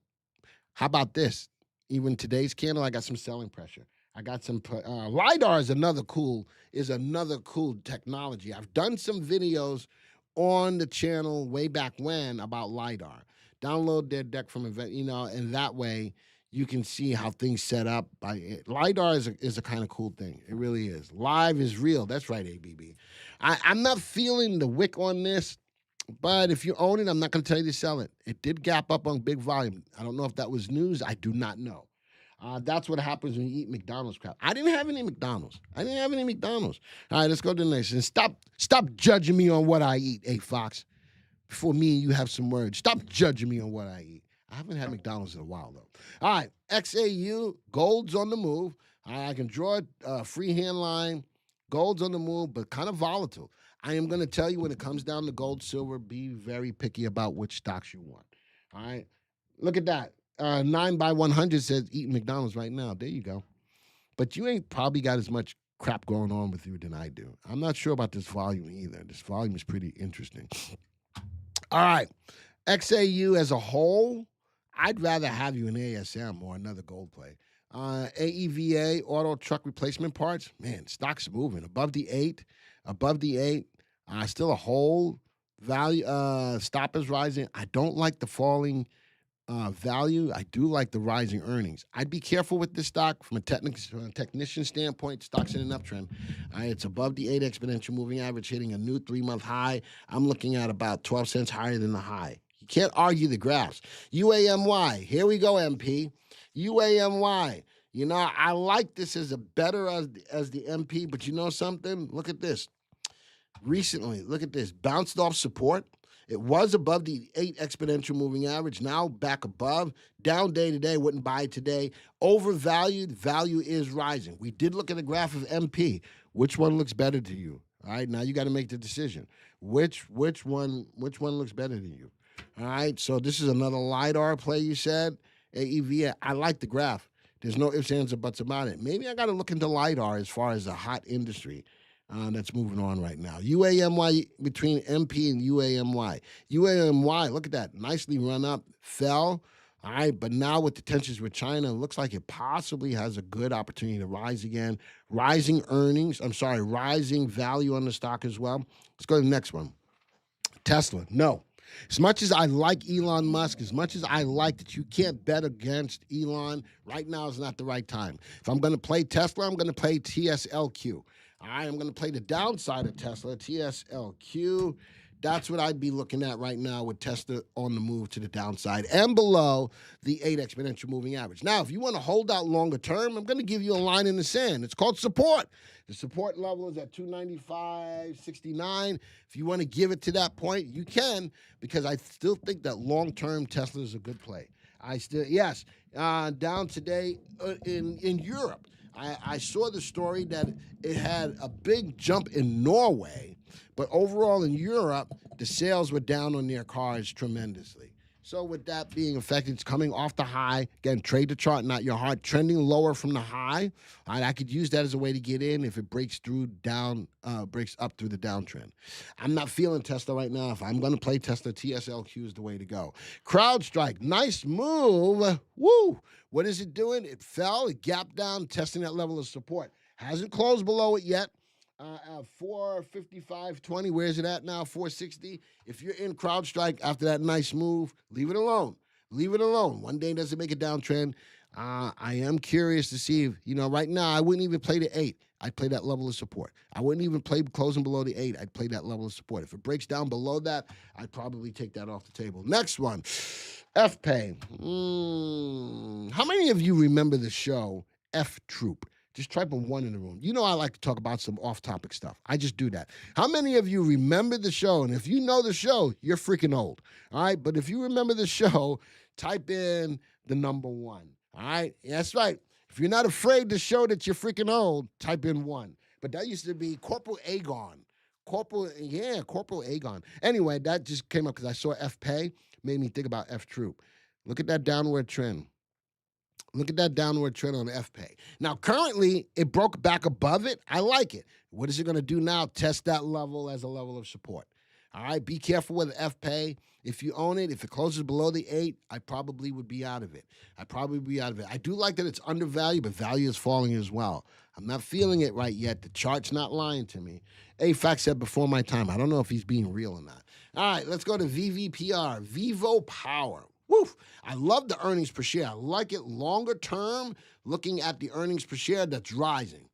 how about this? Even today's candle, I got some selling pressure. I got some LiDAR is another cool technology. I've done some videos on the channel way back when about LiDAR. Download their deck from event, and that way you can see how things set up. LiDAR is a kind of cool thing. It really is. Live is real. That's right, ABB. I'm not feeling the wick on this, but if you own it, I'm not going to tell you to sell it. It did gap up on big volume. I don't know if that was news. I do not know. That's what happens when you eat McDonald's crap. I didn't have any McDonald's. All right, let's go to the next. And stop judging me on what I eat, Fox. Before me and you have some words. Stop judging me on what I eat. I haven't had McDonald's in a while, though. All right, XAU, gold's on the move. I can draw a freehand line. Gold's on the move, but kind of volatile. I am going to tell you when it comes down to gold, silver, be very picky about which stocks you want. All right, look at that. 9 by 100 says eating McDonald's right now. There you go. But you ain't probably got as much crap going on with you than I do. I'm not sure about this volume either. This volume is pretty interesting. All right. XAU as a whole, I'd rather have you in ASM or another gold play. AEVA, auto truck replacement parts. Man, stock's moving. Above the 8. Still a hold. Value, stop is rising. I don't like the falling value. I do like the rising earnings. I'd be careful with this stock from a technician standpoint. Stock's in an uptrend. It's above the 8 exponential moving average, hitting a new 3-month high. I'm looking at about 12 cents higher than the high. You can't argue the graphs. UAMY. Here we go, MP. UAMY. I like this as as the MP, but you know something? Look at this. Recently, look at this. Bounced off support. It was above the 8 exponential moving average, now back above. Down day to day, wouldn't buy it today. Overvalued, value is rising. We did look at the graph of MP. Which one looks better to you? All right, now you got to make the decision. Which one looks better to you? All right, so this is another LiDAR play you said. AEV, I like the graph. There's no ifs, ands, or buts about it. Maybe I got to look into LiDAR as far as a hot industry. That's moving on right now. UAMY between MP and UAMY. UAMY, look at that. Nicely run up, fell. All right, but now with the tensions with China, it looks like it possibly has a good opportunity to rise again. Rising value on the stock as well. Let's go to the next one. Tesla, no. As much as I like Elon Musk, as much as I like that you can't bet against Elon, right now is not the right time. If I'm going to play Tesla, I'm going to play TSLQ. All right, I'm going to play the downside of Tesla, TSLQ. That's what I'd be looking at right now with Tesla on the move to the downside and below the 8 exponential moving average. Now, if you want to hold out longer term, I'm going to give you a line in the sand. It's called support. The support level is at 295.69. If you want to give it to that point, you can, because I still think that long-term Tesla is a good play. Down today in Europe. I saw the story that it had a big jump in Norway, but overall in Europe, the sales were down on their cars tremendously. So with that being affected, it's coming off the high. Again, trade the chart, not your heart. Trending lower from the high. All right, I could use that as a way to get in if it breaks up through the downtrend. I'm not feeling Tesla right now. If I'm going to play Tesla, TSLQ is the way to go. CrowdStrike, nice move. Woo! What is it doing? It fell, it gapped down, testing that level of support. Hasn't closed below it yet. 455.20. Where is it at now? 460. If you're in CrowdStrike after that nice move, leave it alone. Leave it alone. One day doesn't make a downtrend. I am curious to see if, right now, I wouldn't even play the 8. I'd play that level of support. I wouldn't even play closing below the 8. I'd play that level of support. If it breaks down below that, I'd probably take that off the table. Next one, FPay. How many of you remember the show F Troop? Just type a 1 in the room. I like to talk about some off-topic stuff. I just do that. How many of you remember the show? And if you know the show, you're freaking old. All right? But if you remember the show, type in the number 1. All right? That's right. If you're not afraid to show that you're freaking old, type in 1. But that used to be Corporal Agon. Corporal Agon. Anyway, that just came up because I saw FPay. Made me think about F Troop. Look at that downward trend. Look at that downward trend on FPay. Now, currently, it broke back above it. I like it. What is it going to do now? Test that level as a level of support. All right, be careful with FPay. If you own it, if it closes below the 8, I probably would be out of it. I do like that it's undervalued, but value is falling as well. I'm not feeling it right yet. The chart's not lying to me. AFAC said before my time. I don't know if he's being real or not. All right, let's go to VVPR, Vivo Power. Woof. I love the earnings per share. I like it longer term, looking at the earnings per share that's rising.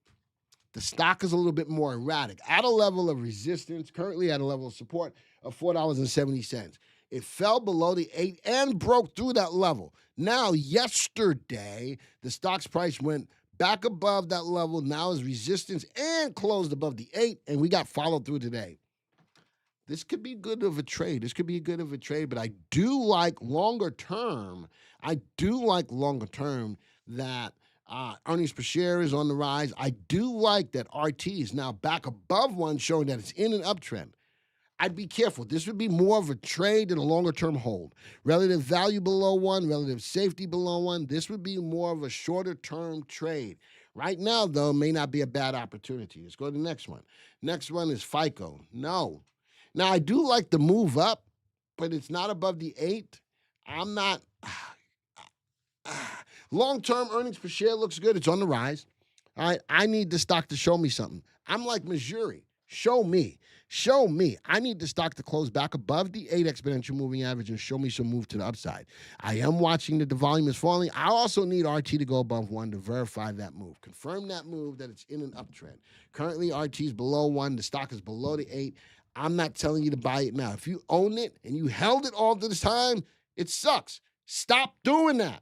The stock is a little bit more erratic. At a level of resistance, currently at a level of support of $4.70. It fell below the 8 and broke through that level. Now, yesterday, the stock's price went back above that level, now is resistance, and closed above the 8, and we got followed through today. This could be good of a trade. But I do like longer term. That earnings per share is on the rise. I do like that RT is now back above 1, showing that it's in an uptrend. I'd be careful. This would be more of a trade than a longer-term hold. Relative value below 1, relative safety below 1. This would be more of a shorter-term trade. Right now, though, may not be a bad opportunity. Let's go to the next one. Next one is FICO. No. Now, I do like the move up, but it's not above the 8. I'm not. Long-term earnings per share looks good. It's on the rise. All right. I need the stock to show me something. I'm like Missouri. Show me. I need the stock to close back above the 8 exponential moving average and show me some move to the upside. I am watching that the volume is falling. I also need RT to go above 1 to verify that move. Confirm that move that it's in an uptrend. Currently, RT is below 1. The stock is below the 8. I'm not telling you to buy it now. If you own it and you held it all this time, it sucks. Stop doing that.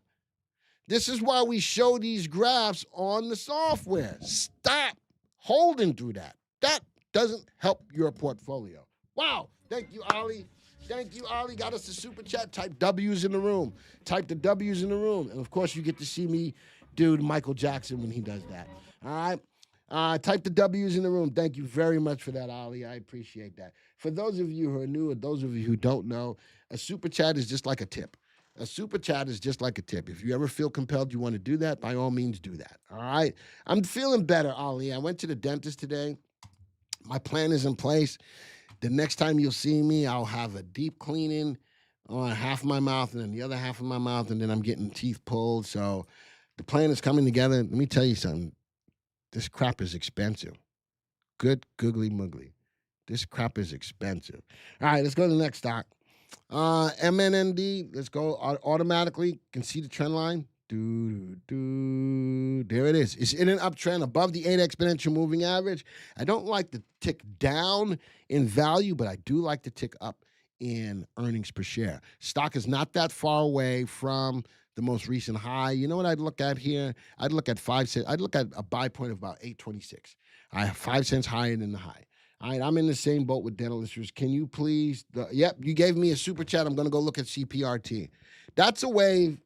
This is why we show these graphs on the software. Stop holding through that. That doesn't help your portfolio. Wow. Thank you, Ali. Got us the super chat. Type W's in the room. And, of course, you get to see me do Michael Jackson when he does that. All right? Type the W's in the room. Thank you very much for that, Ali. I appreciate that. For those of you who are new, or those of you who don't know, a super chat is just like a tip. If you ever feel compelled you want to do that, by all means do that. All right? I'm feeling better, Ali. I went to the dentist today. My plan is in place. The next time you'll see me, I'll have a deep cleaning on half of my mouth and then the other half of my mouth, and then I'm getting teeth pulled. So the plan is coming together. Let me tell you something. This crap is expensive. Good googly moogly. This crap is expensive. All right, let's go to the next stock. MNND, let's go automatically. Can see the trend line. There it is. It's in an uptrend above the 8 exponential moving average. I don't like the tick down in value, but I do like the tick up in earnings per share. Stock is not that far away from the most recent high. You know what I'd look at here? I'd look at 5 cents. I'd look at a buy point of about 8.26. I have 5 cents higher than the high. All right, I'm in the same boat with dental issues. Can you please? Yep, you gave me a super chat. I'm going to go look at CPRT. That's a way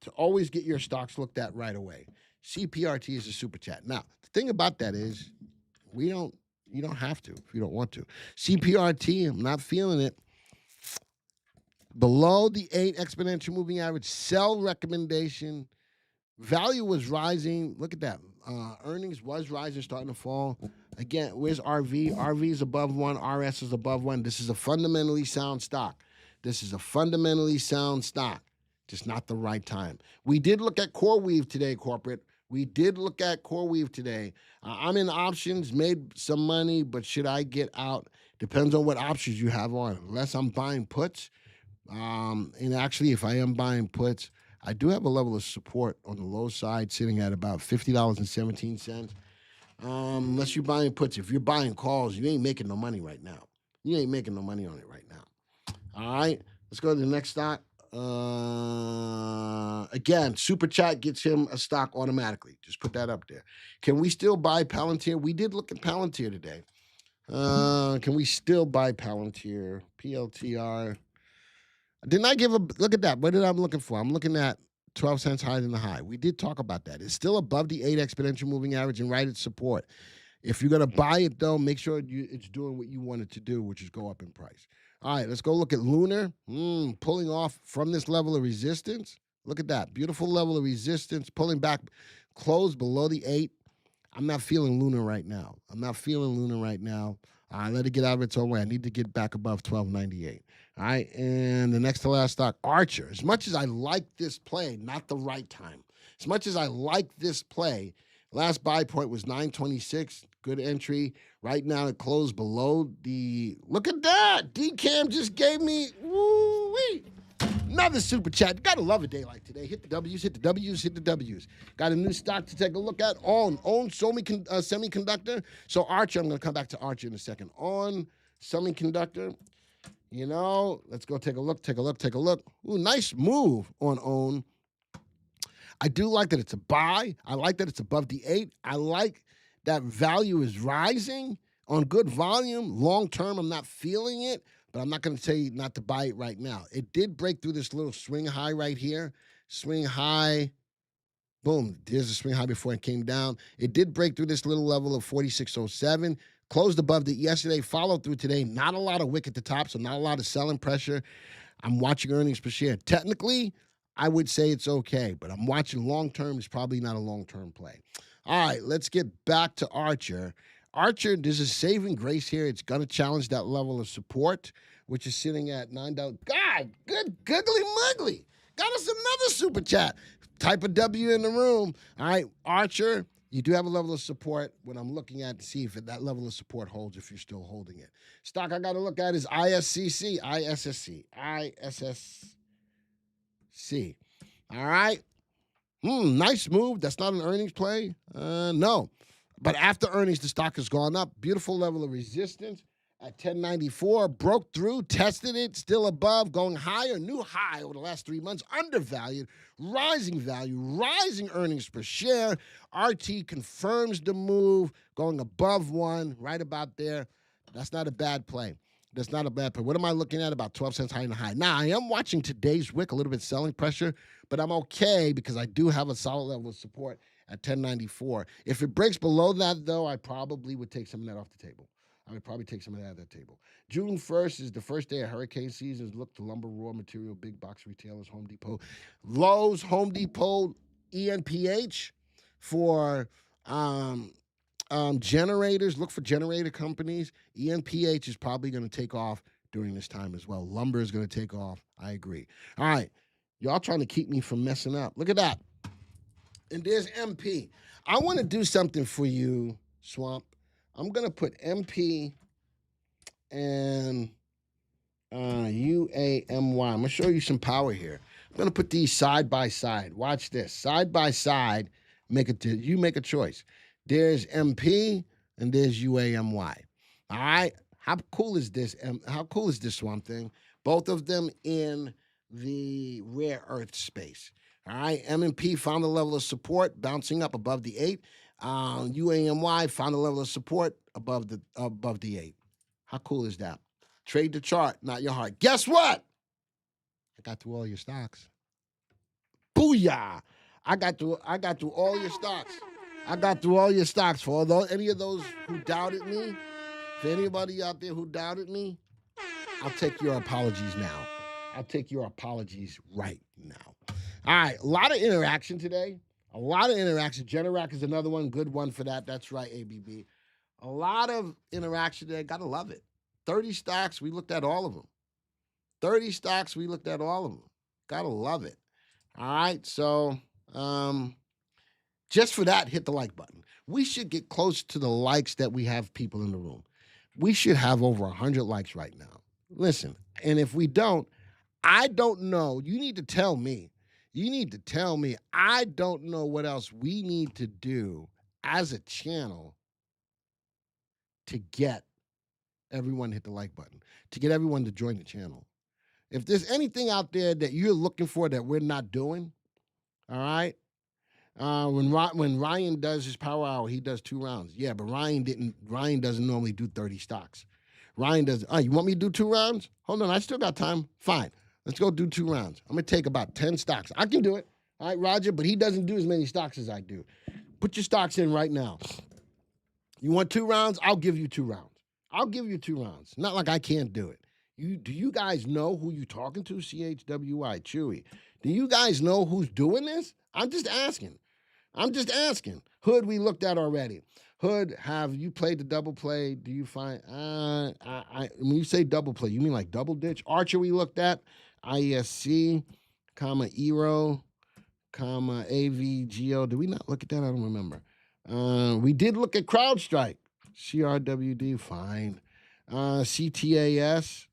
to always get your stocks looked at right away. CPRT is a super chat. Now, the thing about that is you don't have to if you don't want to. CPRT, I'm not feeling it. Below the 8 exponential moving average, sell recommendation. Value was rising. Look at that. Earnings was rising, starting to fall. Again, where's RV? RV is above 1. RS is above 1. This is a fundamentally sound stock. Just not the right time. We did look at CoreWeave today, corporate. We did look at CoreWeave today. I'm in options, made some money, but should I get out? Depends on what options you have on. Unless I'm buying puts. And actually, if I am buying puts, I do have a level of support on the low side sitting at about $50.17. Unless you're buying puts. If you're buying calls, you ain't making no money right now. You ain't making no money on it right now. All right, let's go to the next stock. Again, Super Chat gets him a stock automatically. Just put that up there. Can we still buy Palantir? We did look at Palantir today. Can we still buy Palantir? PLTR. Didn't I give a look at that? What did I'm looking for? I'm looking at 12 cents higher than the high. We did talk about that. It's still above the 8 exponential moving average and right at support. If you're going to buy it, though, make sure it's doing what you want it to do, which is go up in price. All right, let's go look at Lunar. Pulling off from this level of resistance. Look at that. Beautiful level of resistance. Pulling back, closed below the 8. I'm not feeling Lunar right now. Let it get out of its own way. I need to get back above 12.98. All right, and the next to last stock, Archer. As much as I like this play, not the right time. As much as I like this play, last buy point was 926. Good entry. Right now it closed below the. Look at that. DCAM just gave me. Woo-wee. Another super chat. Gotta love a day like today. Hit the W's, hit the W's, hit the W's. Got a new stock to take a look at. On semiconductor. So Archer, I'm gonna come back to Archer in a second. On semiconductor. Let's go take a look. Ooh, nice move on OWN. I do like that it's a buy. I like that it's above the 8. I like that value is rising on good volume. Long term, I'm not feeling it, but I'm not going to tell you not to buy it right now. It did break through this little swing high right here. Swing high. Boom. There's a swing high before it came down. It did break through this little level of 46.07. Closed above it yesterday, followed through today. Not a lot of wick at the top, so not a lot of selling pressure. I'm watching earnings per share. Technically, I would say it's okay, but I'm watching long-term. It's probably not a long-term play. All right, let's get back to Archer. Archer, there's a saving grace here. It's going to challenge that level of support, which is sitting at $9. God, good googly muggly. Got us another super chat. Type of W in the room. All right, Archer. You do have a level of support when I'm looking at to see if that level of support holds, if you're still holding it. Stock I got to look at is ISSC. All right. Nice move. That's not an earnings play. No. But after earnings, the stock has gone up. Beautiful level of resistance at 1094. Broke through, tested it, still above, going higher. New high over the last 3 months. Undervalued, rising value, rising earnings per share. RT confirms the move, going above 1, right about there. That's not a bad play. What am I looking at? About 12 cents higher than the high. Now, I am watching today's wick, a little bit selling pressure, but I'm okay because I do have a solid level of support at 1094. If it breaks below that, though, I probably would take some of that off the table. June 1st is the first day of hurricane season. Look to lumber, raw material, big box retailers, Home Depot, Lowe's, Home Depot, ENPH for generators. Look for generator companies. ENPH is probably going to take off during this time as well. Lumber is going to take off. I agree. All right. Y'all trying to keep me from messing up. Look at that. And there's MP. I want to do something for you, Swamp. I'm going to put MP and UAMY. I'm going to show you some power here. I'm going to put these side by side. Watch this. Side by side. You make a choice. There's MP and there's UAMY. All right. How cool is this? How cool is this Swamp Thing? Both of them in the rare earth space. All right. M&P found a level of support, bouncing up above the 8. UAMY found a level of support above the 8. How cool is that? Trade the chart, not your heart. Guess what? I got through all your stocks. Booyah! I got through all your stocks. I got through all your stocks. For although any of those who doubted me, for anybody out there who doubted me, I'll take your apologies now. I'll take your apologies right now. All right, a lot of interaction today. A lot of interaction. Generac is another one, good one for that. That's right, ABB. A lot of interaction there. Gotta love it. 30 stocks, we looked at all of them. 30 stocks, we looked at all of them. Gotta love it. All right, so just for that, hit the like button. We should get close to the likes that we have people in the room. We should have over 100 likes right now. Listen, and if we don't, I don't know. You need to tell me. You need to tell me. I don't know what else we need to do as a channel to get everyone to hit the like button, to get everyone to join the channel. If there's anything out there that you're looking for that we're not doing, all right? When Ryan does his power hour, he does 2 rounds. Yeah, but Ryan doesn't normally do 30 stocks. Ryan does. You want me to do 2 rounds? Hold on, I still got time. Fine. Let's go do 2 rounds. I'm going to take about 10 stocks. I can do it. All right, Roger, but he doesn't do as many stocks as I do. Put your stocks in right now. You want 2 rounds? I'll give you 2 rounds. I'll give you 2 rounds. Not like I can't do it. Do you guys know who you talking to? CHWI, Chewy. Do you guys know who's doing this? I'm just asking. Hood, we looked at already. Hood, have you played the double play? Do you find, when you say double play, you mean like double ditch? Archer, we looked at. IESC, comma, ERO, comma, AVGO. Did we not look at that? I don't remember. We did look at CrowdStrike. CRWD, fine. CTAS,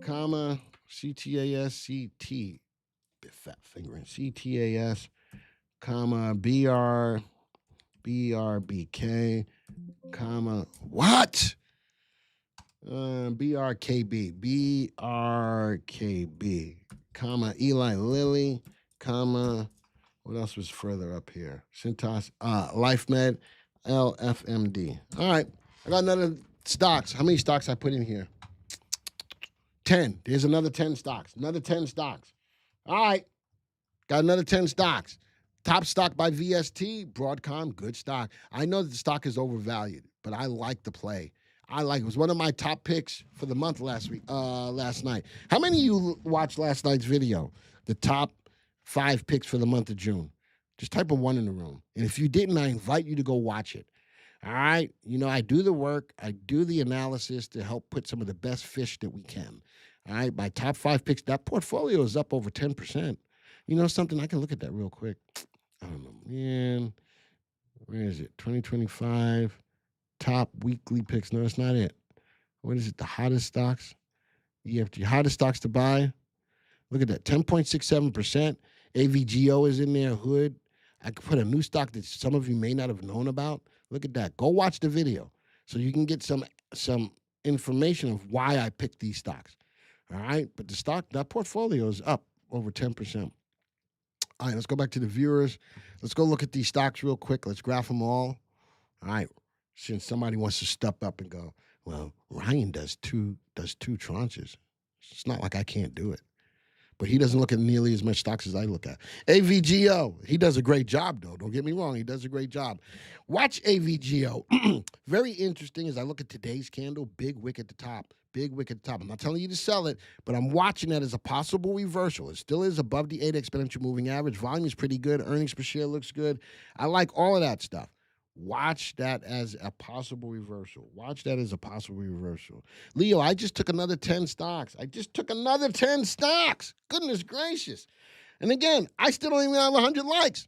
comma, CTAS, CT, fat fingering, CTAS, comma, BRBK, comma, what? BRKB, comma, Eli Lilly, comma, what else was further up here? Cintas, LifeMed, LFMD. All right, I got another stocks. How many stocks I put in here? 10. There's another 10 stocks. Another 10 stocks. All right, got another 10 stocks. Top stock by VST, Broadcom, good stock. I know that the stock is overvalued, but I like the play. It was one of my top picks for the month last night. How many of you watched last night's video? The top 5 picks for the month of June. Just type a 1 in the room. And if you didn't, I invite you to go watch it. All right? You know, I do the work. I do the analysis to help put some of the best fish that we can. All right? My top 5 picks, that portfolio is up over 10%. You know something? I can look at that real quick. I don't know, man. Where is it? 2025 top weekly picks. No, that's not it. What is it? The hottest stocks? EFG, hottest stocks to buy. Look at that, 10.67%. AVGO is in there, Hood. I could put a new stock that some of you may not have known about. Look at that. Go watch the video so you can get some information of why I picked these stocks. All right? But that portfolio is up over 10%. All right, let's go back to the viewers. Let's go look at these stocks real quick. Let's graph them all. All right, since somebody wants to step up and go, well, Ryan does two tranches. It's not like I can't do it. But he doesn't look at nearly as much stocks as I look at. AVGO, he does a great job, though. Don't get me wrong. He does a great job. Watch AVGO. Very interesting as I look at today's candle, big wick at the top. Big wick at the top. I'm not telling you to sell it, but I'm watching that as a possible reversal. It still is above the 8 exponential moving average. Volume is pretty good. Earnings per share looks good. I like all of that stuff. Watch that as a possible reversal. Leo, I just took another 10 stocks. Goodness gracious. And again, I still don't even have 100 likes.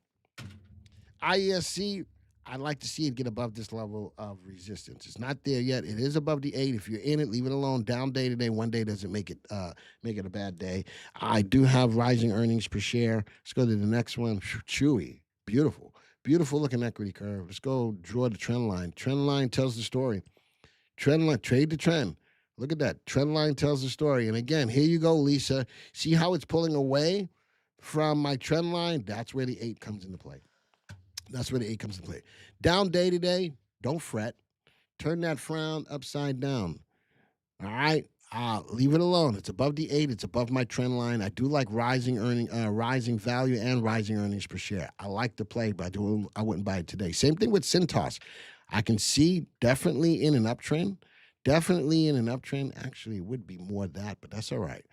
IESC, I'd like to see it get above this level of resistance. It's not there yet. It is above the 8. If you're in it, leave it alone. Down day today. One day doesn't make it a bad day. I do have rising earnings per share. Let's go to the next one. Chewy. Beautiful. Beautiful looking equity curve. Let's go draw the trend line. Trend line tells the story. Trend line, trade the trend. Look at that. Trend line tells the story. And again, here you go, Lisa. See how it's pulling away from my trend line? That's where the 8 comes into play. Down day today, don't fret. Turn that frown upside down. All right? Leave it alone. It's above the 8. It's above my trend line. I do like rising value and rising earnings per share. I like the play, but I wouldn't buy it today. Same thing with Cintas. I can see definitely in an uptrend. Definitely in an uptrend. Actually, it would be more of that, but that's all right.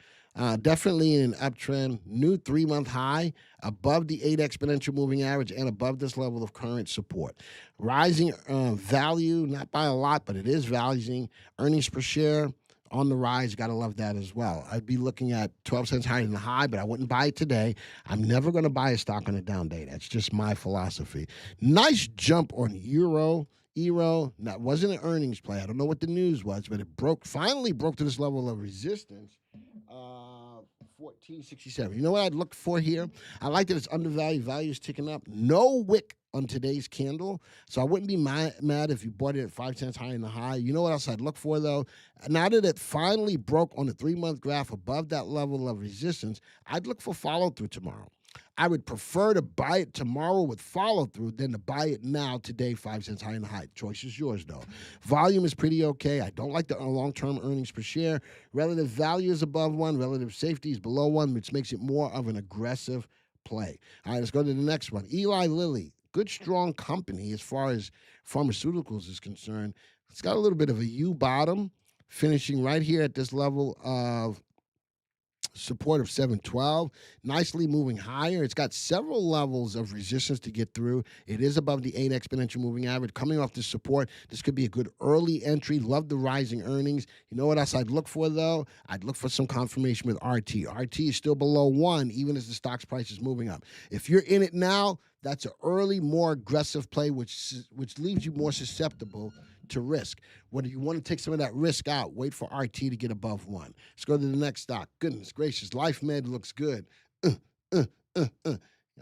Definitely in an uptrend. New 3-month high above the 8 exponential moving average and above this level of current support. Rising value, not by a lot, but it is rising. Earnings per share on the rise. Got to love that as well. I'd be looking at 12 cents higher than the high, but I wouldn't buy it today. I'm never going to buy a stock on a down day. That's just my philosophy. Nice jump on Euro. That wasn't an earnings play. I don't know what the news was, but it finally broke to this level of resistance. 1467. You know what I'd look for here? I like that it's undervalued. Value is ticking up. No wick on today's candle. So I wouldn't be mad if you bought it at 5 cents higher than the high. You know what else I'd look for, though? Now that it finally broke on the 3-month graph above that level of resistance, I'd look for follow-through tomorrow. I would prefer to buy it tomorrow with follow-through than to buy it now today, 5 cents higher than the high. Choice is yours, though. Volume is pretty okay. I don't like the long-term earnings per share. Relative value is above 1. Relative safety is below 1, which makes it more of an aggressive play. All right, let's go to the next one. Eli Lilly. Good, strong company as far as pharmaceuticals is concerned. It's got a little bit of a U-bottom, finishing right here at this level of support of 712, nicely moving higher. It's got several levels of resistance to get through. It is above the 8 exponential moving average. Coming off this support, this could be a good early entry. Love the rising earnings. You know what else I'd look for, though? I'd look for some confirmation with RT. RT is still below 1, even as the stock's price is moving up. If you're in it now, that's an early, more aggressive play, which leaves you more susceptible to risk. When you want to take some of that risk out, wait for RT to get above 1. Let's go to the next stock. Goodness gracious, Life Med looks good. Yeah,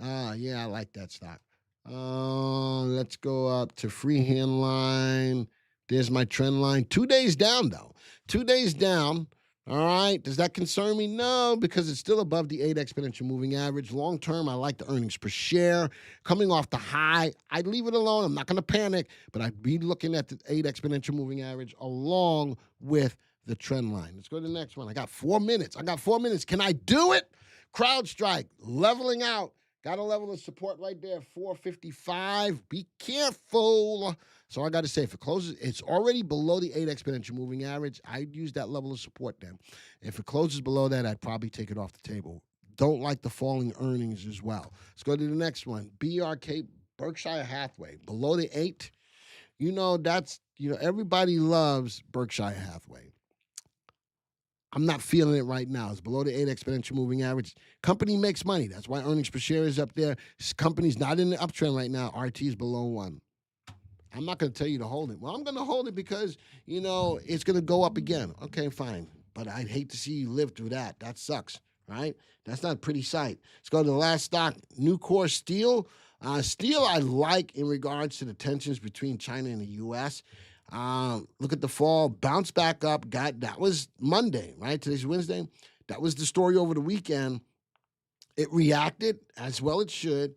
I like that stock. Let's go up to Freehand line. There's my trend line. 2 days down, though. 2 days down. All right. Does that concern me? No, because it's still above the 8 exponential moving average. Long term, I like the earnings per share. Coming off the high, I'd leave it alone. I'm not going to panic, but I'd be looking at the 8 exponential moving average along with the trend line. Let's go to the next one. I got 4 minutes. Can I do it? CrowdStrike, leveling out. Got a level of support right there, 455. Be careful. So I got to say, if it closes, it's already below the 8 exponential moving average. I'd use that level of support then. If it closes below that, I'd probably take it off the table. Don't like the falling earnings as well. Let's go to the next one. BRK, Berkshire Hathaway, below the 8. Everybody loves Berkshire Hathaway. I'm not feeling it right now. It's below the 8 exponential moving average. Company makes money. That's why earnings per share is up there. Company's not in the uptrend right now. RT is below 1. I'm not going to tell you to hold it. Well, I'm going to hold it because, it's going to go up again. Okay, fine. But I'd hate to see you live through that. That sucks, right? That's not a pretty sight. Let's go to the last stock, Nucor Steel. Steel I like in regards to the tensions between China and the U.S., look at the fall, bounce back up. That was Monday, right? Today's Wednesday. That was the story over the weekend. It reacted as well it should.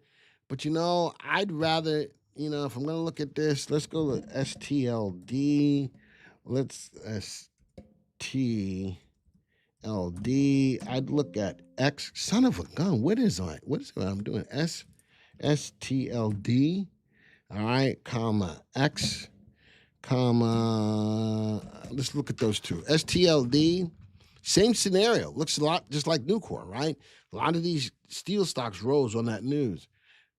But, I'd rather, if I'm going to look at this, let's go to STLD. I'd look at X. Son of a gun. What is it I'm doing? STLD. All right, comma, X. Let's look at those two. STLD, same scenario. Looks a lot just like Nucor, right? A lot of these steel stocks rose on that news.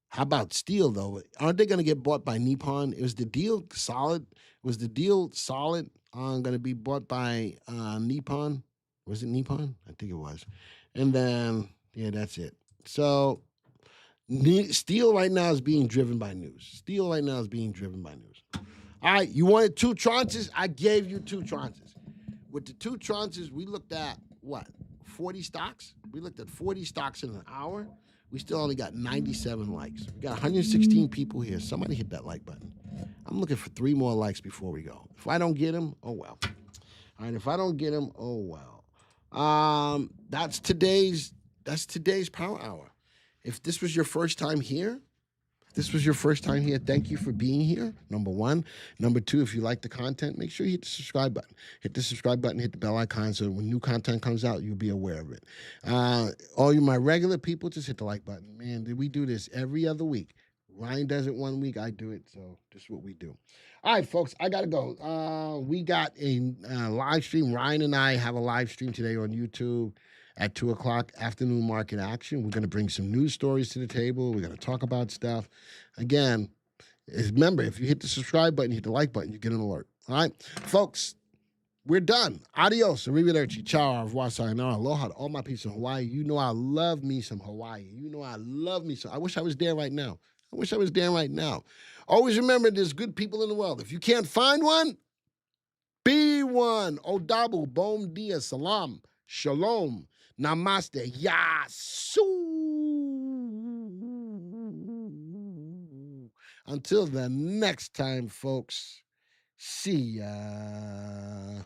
How about steel, though? Aren't they going to get bought by Nippon? Was the deal solid? Going to be bought by Nippon? Was it Nippon? I think it was. And then, that's it. So steel right now is being driven by news. All right, you wanted 2 tranches? I gave you 2 tranches. With the 2 tranches, we looked at, 40 stocks? We looked at 40 stocks in an hour. We still only got 97 likes. We got 116 people here. Somebody hit that like button. I'm looking for 3 more likes before we go. If I don't get them, oh well. All right, if I don't get them, oh well. That's today's Power Hour. If this was your first time here, If this was your first time here, thank you for being here, number one. Number two, if you like the content, make sure you hit the subscribe button. Hit the subscribe button, hit the bell icon, so when new content comes out, you'll be aware of it. All you my regular people, just hit the like button. Man, did we do this every other week? Ryan does it one week, I do it, so this is what we do. All right, folks, I got to go. We got a live stream. Ryan and I have a live stream today on YouTube at 2 o'clock, afternoon market action. We're going to bring some news stories to the table. We're going to talk about stuff. Again, remember, if you hit the subscribe button, hit the like button, you get an alert. All right, folks, we're done. Adios. Arrivederci. Ciao. Au revoir. Sayonara. Aloha to all my peeps in Hawaii. You know I love me some Hawaii. You know I love me some. I wish I was there right now. Always remember, there's good people in the world. If you can't find one, be one. Odabu. Bom dia. Salam. Shalom. Namaste. Yasu. Until the next time, folks. See ya.